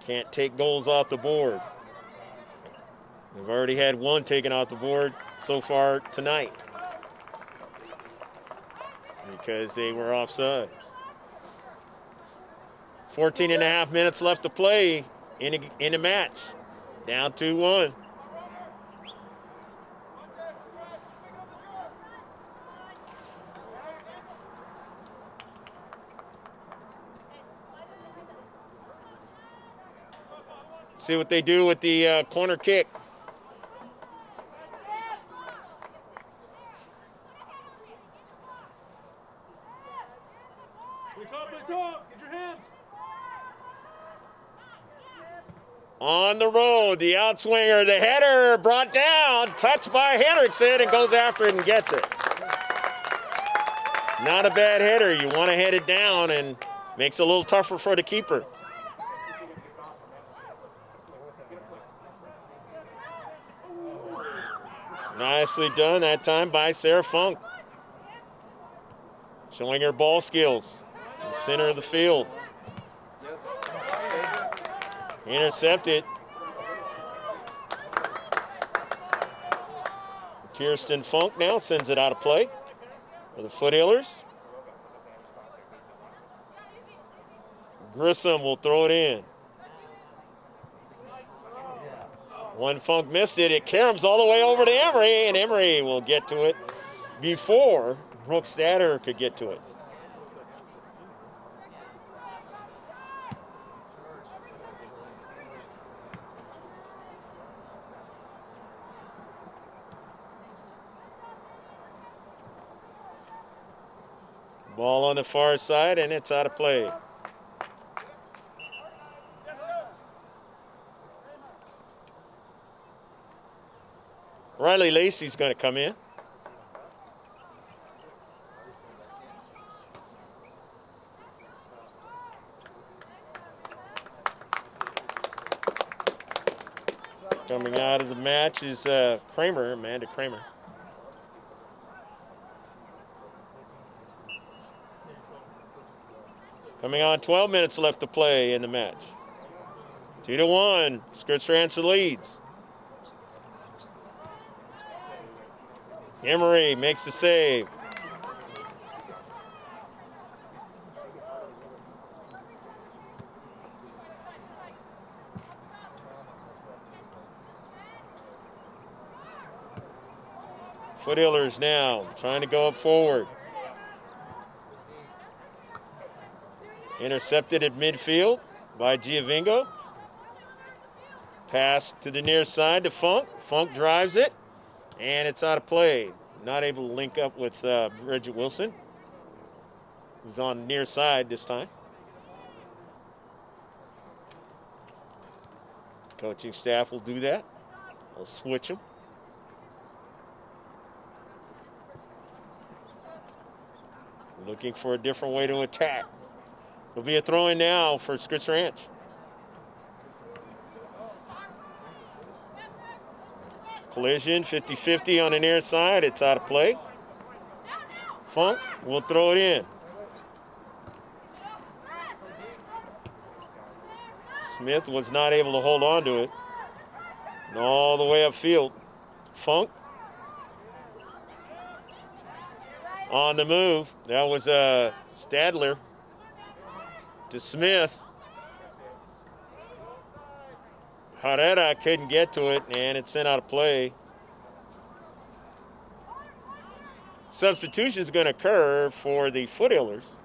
Can't take goals off the board. They've already had one taken off the board so far tonight because they were offside. 14 and a half minutes left to play in the match. Down 2-1. See what they do with the corner kick. Play top, get your hands. On the road, the outswinger, the header brought down, touched by Hendrickson, and goes after it and gets it. Not a bad header. You want to head it down, and makes it a little tougher for the keeper. Nicely done that time by Sarah Funk. Showing her ball skills in the center of the field. Intercepted. Kirsten Funk now sends it out of play for the Foothillers. Grissom will throw it in. One Funk missed it. It caroms all the way over to Emery, and Emery will get to it before Brooke Statter could get to it. Ball on the far side, and it's out of play. Riley Lacey's going to come in. Coming out of the match is Kramer, Amanda Kramer. Coming on, 12 minutes left to play in the match. 2-1, Scripps Ranch leads. Emery makes the save. Foothillers now trying to go up forward. Intercepted at midfield by Giovingo. Pass to the near side to Funk. Funk drives it, and it's out of play. Not able to link up with Bridget Wilson, who's on the near side this time. Coaching staff will do that. They'll switch them. Looking for a different way to attack. There'll be a throw-in now for Scripps Ranch. Collision, 50-50 on the near side. It's out of play. Funk will throw it in. Smith was not able to hold on to it. And all the way upfield. Funk on the move. That was Stadler to Smith. Herrera couldn't get to it, and it's sent out of play. Substitution is going to occur for the Foothillers.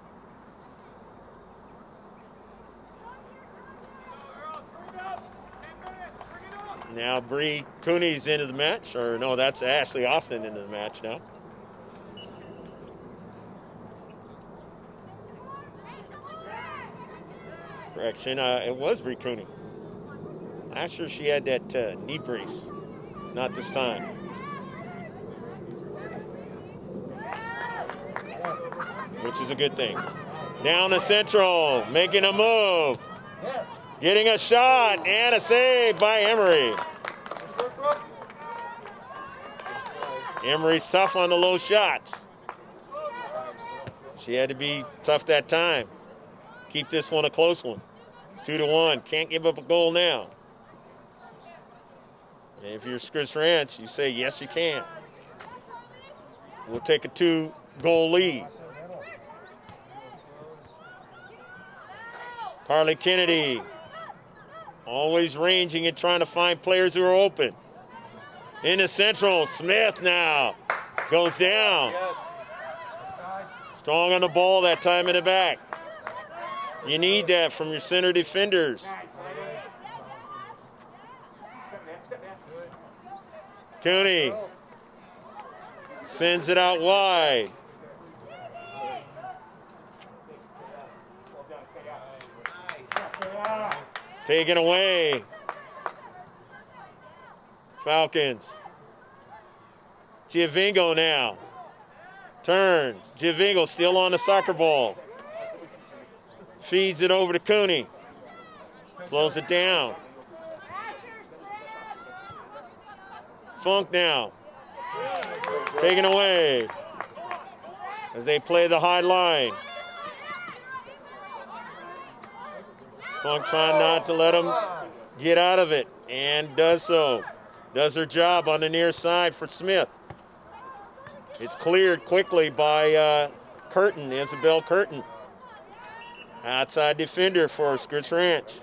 Now Bree Cooney's into the match, or no, that's Ashley Austin into the match now. Correction, it was Bree Cooney. Last year she had that knee brace. Not this time. Which is a good thing. Down the central, making a move. Getting a shot and a save by Emery. Emery's tough on the low shots. She had to be tough that time. Keep this one a close one. 2-1. Can't give up a goal now. And if you're Scripps Ranch, you say, yes, you can. We'll take a 2-goal lead. Carly Kennedy, always ranging and trying to find players who are open. In the central, Smith now goes down. Strong on the ball that time in the back. You need that from your center defenders. Cooney sends it out wide. Taken away. Falcons. Giovingo now. Turns. Giovingo still on the soccer ball. Feeds it over to Cooney. Slows it down. Funk now. Taken away as they play the high line. Funk trying not to let him get out of it, and does so. Does her job on the near side for Smith. It's cleared quickly by Curtin, Isabel Curtin. Outside defender for Scripps Ranch.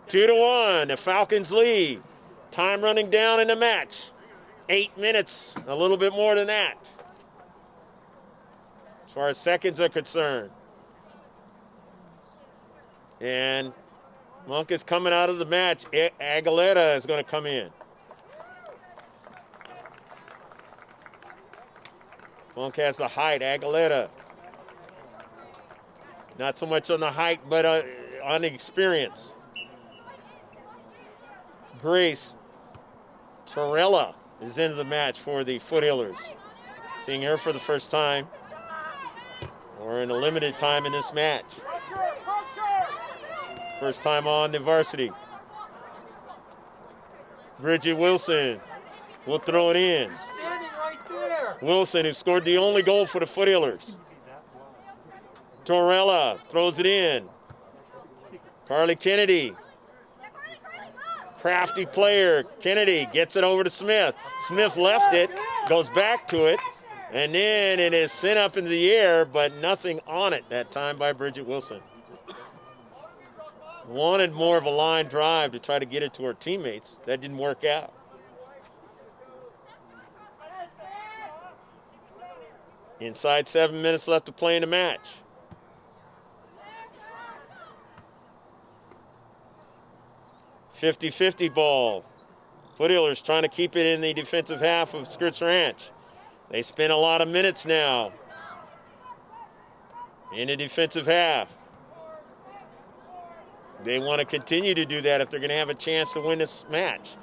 2-1, the Falcons lead. Time running down in the match. 8 minutes, a little bit more than that, as far as seconds are concerned. And Monk is coming out of the match. Aguilera is going to come in. Monk has the height. Aguilera, not so much on the height, but on the experience. Grace Torella is into the match for the Foothillers. Seeing her for the first time, or in a limited time in this match. First time on the varsity. Bridget Wilson will throw it in. Standing right there. Wilson, who scored the only goal for the Foothillers. Torella throws it in. Carly Kennedy. Crafty player. Kennedy gets it over to Smith. Smith left it, goes back to it, and then it is sent up into the air, but nothing on it that time by Bridget Wilson. Wanted more of a line drive to try to get it to her teammates. That didn't work out. Inside 7 minutes left to play in the match. .50-50 ball. Foothillers trying to keep it in the defensive half of Scripps Ranch. They spend a lot of minutes now in the defensive half. They want to continue to do that if they're going to have a chance to win this match.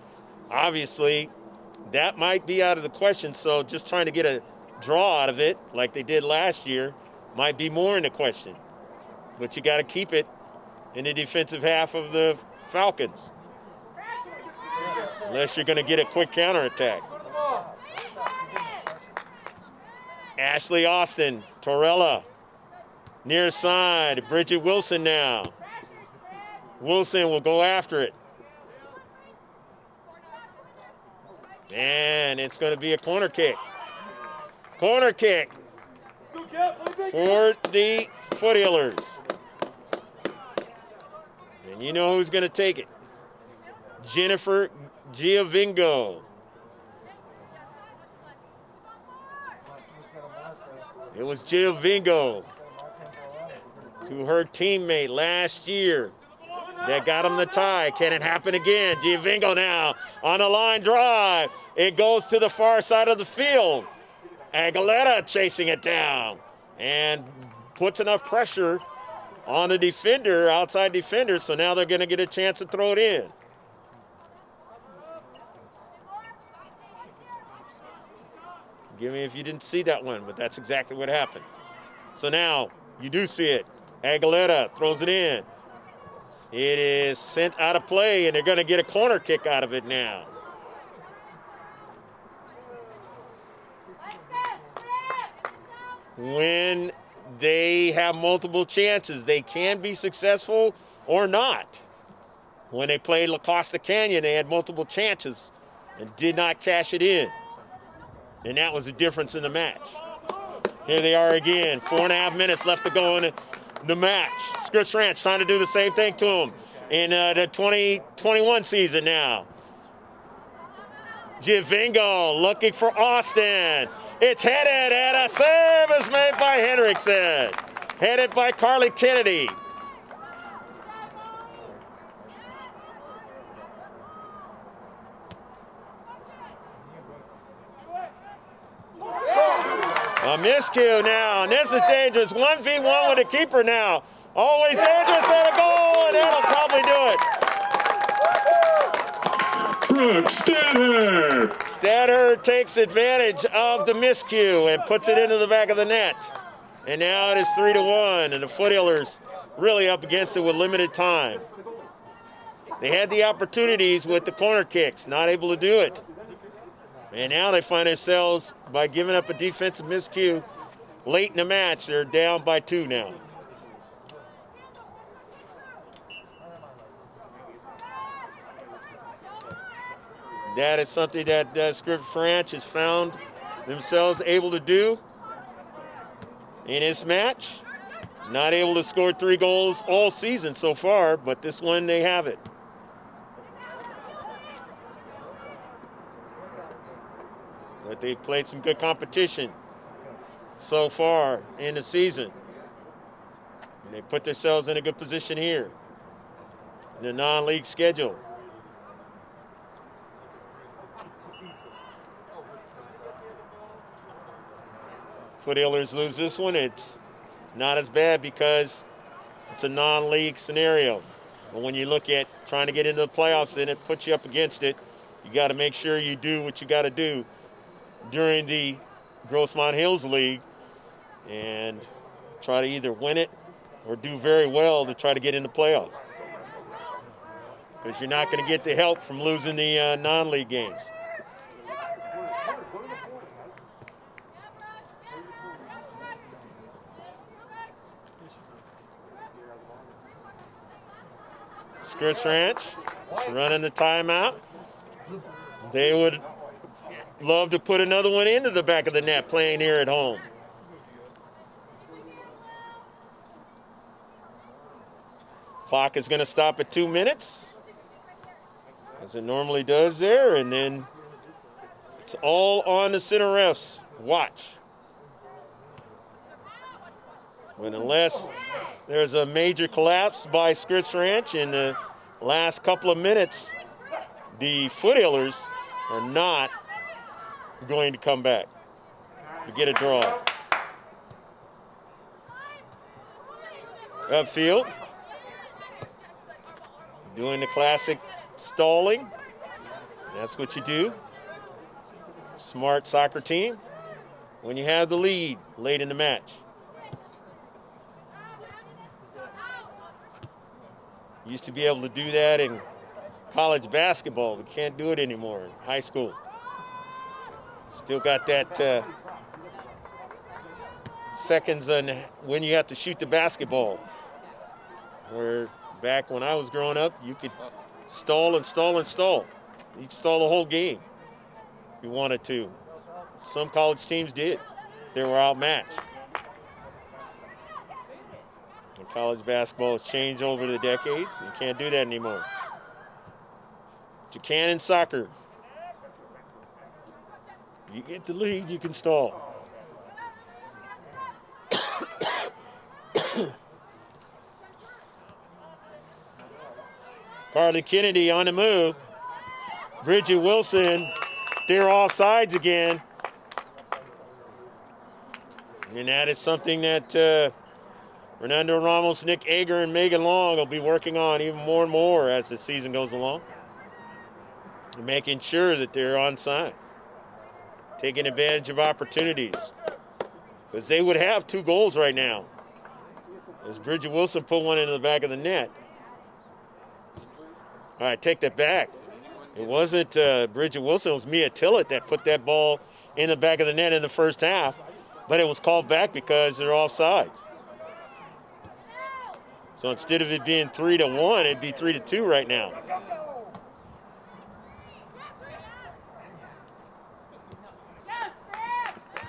Obviously, that might be out of the question, so just trying to get a draw out of it like they did last year might be more in the question. But you got to keep it in the defensive half of the Falcons. unless you're going to get a quick counterattack. Ashley Austin, Torella, near side, Bridget Wilson now. Wilson will go after it. And it's going to be a corner kick. Corner kick for the Foothillers. And you know who's going to take it. Jennifer Giovingo. It was Giovingo to her teammate last year that got him the tie. Can it happen again? Giovingo now on a line drive. It goes to the far side of the field. Aguilera chasing it down and puts enough pressure on the defender, outside defender, so now they're going to get a chance to throw it in. Give me if you didn't see that one, but that's exactly what happened. So now you do see it. Aguilera throws it in. It is sent out of play, and they're going to get a corner kick out of it now. When they have multiple chances, they can be successful or not. When they played La Costa Canyon, they had multiple chances and did not cash it in. And that was the difference in the match. Here they are again, 4.5 minutes left to go in the match. Scripps Ranch trying to do the same thing to them in the 2021 season now. Giovingo looking for Austin. It's headed, and a save is made by Hendrickson. Headed by Carly Kennedy. A miscue now, and this is dangerous. 1v1 with a keeper now. Always dangerous at a goal, and that'll probably do it. Brooke Statter. Statter takes advantage of the miscue and puts it into the back of the net. And now it is 3-1, and the Foothillers really up against it with limited time. They had the opportunities with the corner kicks, not able to do it. And now they find themselves, by giving up a defensive miscue late in the match, they're down by 2 now. That is something that Scripps Ranch has found themselves able to do in this match. Not able to score 3 goals all season so far, but this one they have it. But they played some good competition so far in the season. And they put themselves in a good position here in the non-league schedule. Foothillers lose this one. It's not as bad because it's a non-league scenario. But when you look at trying to get into the playoffs, then it puts you up against it. You got to make sure you do what you got to do during the Grossmont Hills League and try to either win it or do very well to try to get in the playoffs. Because you're not going to get the help from losing the non-league games. Scripps Ranch is running the timeout. They would love to put another one into the back of the net playing here at home. Clock is going to stop at 2 minutes, as it normally does there, and then it's all on the center refs' watch. But unless there's a major collapse by Scripps Ranch in the last couple of minutes, the Foothillers are not going to come back to get a draw. Upfield, doing the classic stalling. That's what you do. Smart soccer team when you have the lead late in the match. Used to be able to do that in college basketball. We can't do it anymore in high school. Still got that seconds on when you have to shoot the basketball. Where back when I was growing up, you could stall and stall and stall. You could stall the whole game if you wanted to. Some college teams did. They were outmatched. And college basketball has changed over the decades. You can't do that anymore. But you can in soccer. You get the lead, you can stall. Carly Kennedy on the move. Bridget Wilson, they're offsides again. And that is something that Fernando Ramos, Nick Ager, and Megan Long will be working on even more and more as the season goes along. And making sure that they're onside. Taking advantage of opportunities. Because they would have 2 goals right now. As Bridget Wilson put one into the back of the net. All right, take that back. It wasn't Bridget Wilson, it was Mia Tillett that put that ball in the back of the net in the first half. But it was called back because they're offsides. So instead of it being 3-1, it'd be 3-2 right now.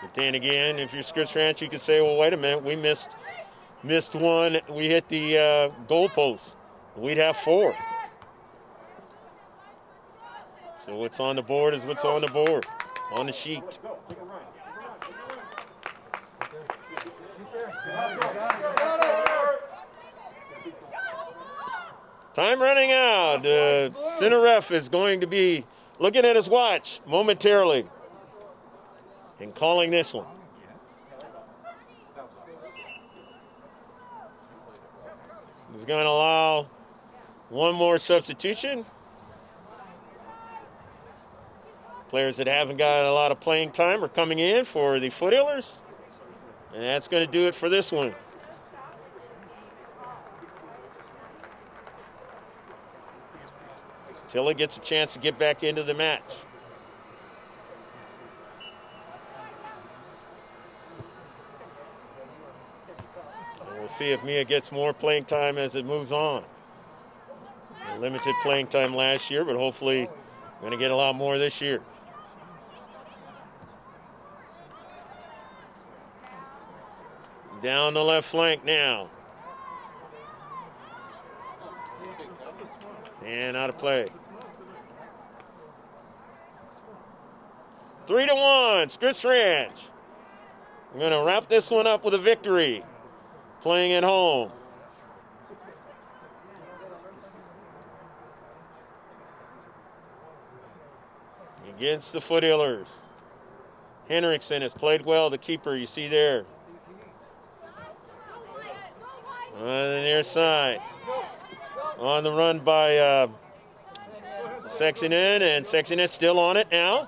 But then again, if you're Scripps Ranch, you could say, well, wait a minute, we missed one. We hit the goal post. We'd have 4. So what's on the board is what's on the board, on the sheet. Time running out. The center ref is going to be looking at his watch momentarily and calling this one. He's going to allow one more substitution. Players that haven't got a lot of playing time are coming in for the Foothillers. And that's going to do it for this one. Tilla gets a chance to get back into the match. And we'll see if Mia gets more playing time as it moves on. Limited playing time last year, but hopefully going to get a lot more this year. Down the left flank now. And out of play. 3-1, Scripps Ranch. We're going to wrap this one up with a victory. Playing at home. Against the Foothillers. Henriksen has played well, the keeper you see there. On the near side. On the run by Sexton, and Sexton still on it now.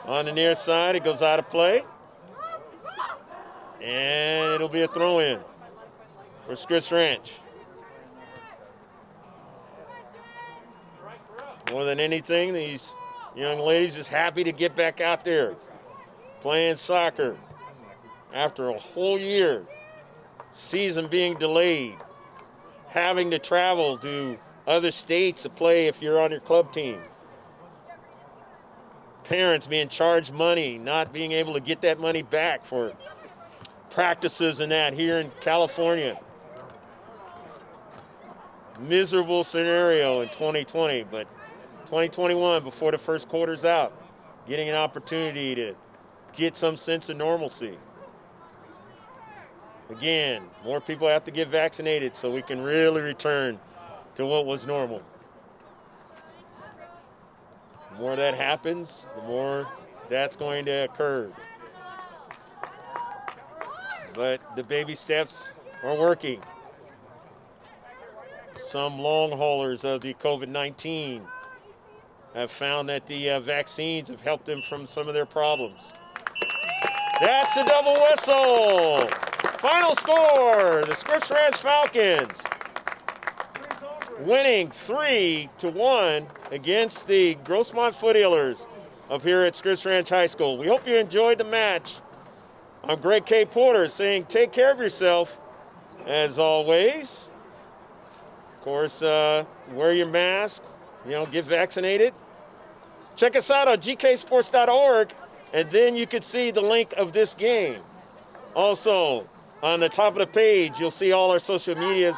On the near side, it goes out of play. And it'll be a throw-in for Scripps Ranch. More than anything, these young ladies just happy to get back out there playing soccer after a whole year. Season being delayed, having to travel to other states to play if you're on your club team. Parents being charged money, not being able to get that money back for practices and that here in California. Miserable scenario in 2020, but 2021, before the first quarter's out, getting an opportunity to get some sense of normalcy. Again, more people have to get vaccinated so we can really return to what was normal. The more that happens, the more that's going to occur. But the baby steps are working. Some long haulers of the COVID-19 have found that the vaccines have helped them from some of their problems. That's a double whistle. Final score, the Scripps Ranch Falcons winning 3-1 against the Grossmont Foothillers up here at Scripps Ranch High School. We hope you enjoyed the match. I'm Greg K. Porter saying take care of yourself as always. Of course, wear your mask, get vaccinated. Check us out on gksports.org, and then you can see the link of this game. Also, on the top of the page, you'll see all our social media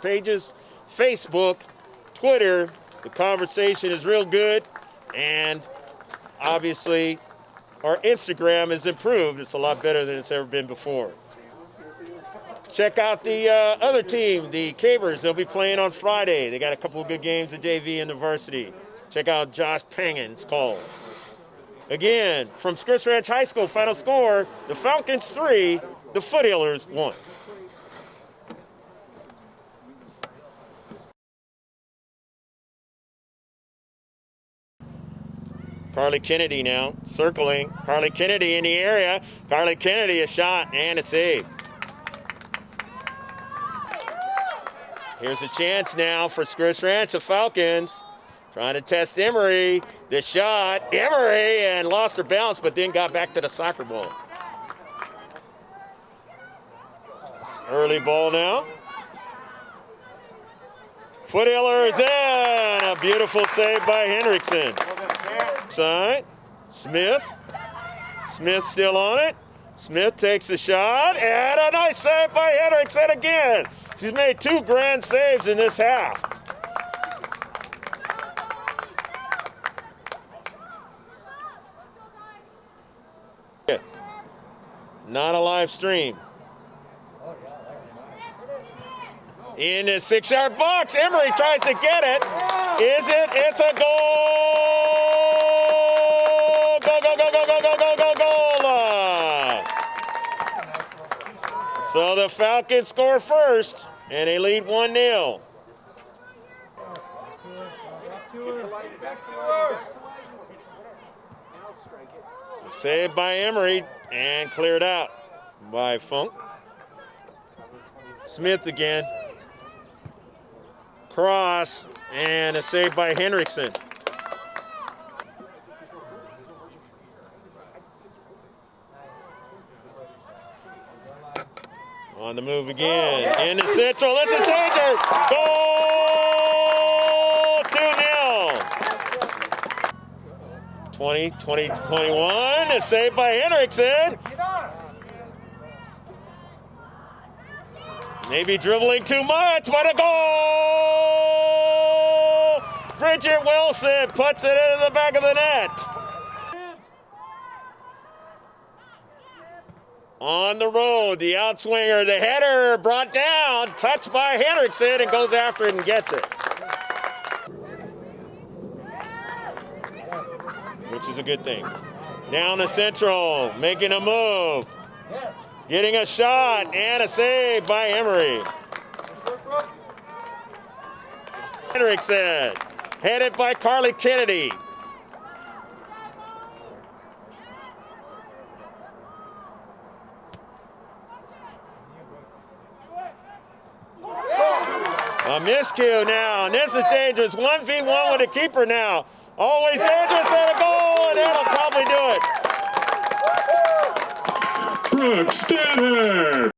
pages, Facebook, Twitter. The conversation is real good, and obviously, our Instagram has improved. It's a lot better than it's ever been before. Check out the other team, the Cavers. They'll be playing on Friday. They got a couple of good games at JV and the Varsity. Check out Josh Pangan's call. Again, from Scripps Ranch High School, final score, the Falcons 3, the Foothillers 1. Carly Kennedy now circling. Carly Kennedy in the area. Carly Kennedy a shot and a save. Here's a chance now for Scripps Ranch, the Falcons. Trying to test Emery. The shot, Emery, and lost her balance, but then got back to the soccer ball. Early ball now. Foothillers in. A beautiful save by Hendrickson. Side. Smith. Smith still on it. Smith takes the shot, and a nice save by Hendrickson again. She's made 2 grand saves in this half. Not a live stream. In the 6-yard box, Emery tries to get it. Is it? It's a goal! Goal, goal, goal, goal, goal, goal, goal, goal, goal! So the Falcons score first, and they lead 1-0. Saved by Emery and cleared out by Funk. Smith again. Cross and a save by Hendrickson. On the move again. In the central. This is danger. Goal! 2-0. 20-21. A save by Hendrickson. Maybe dribbling too much. What a goal! Bridget Wilson puts it into the back of the net. On the road, the outswinger, the header brought down, touched by Hendrickson, and goes after it and gets it. Which is a good thing. Down the central, making a move. Getting a shot and a save by Emery. Hendrickson, headed by Carly Kennedy. A miscue now, and this is dangerous. 1v1 with the keeper now. Always dangerous and a goal, and that'll probably do it. Brooke Stanner.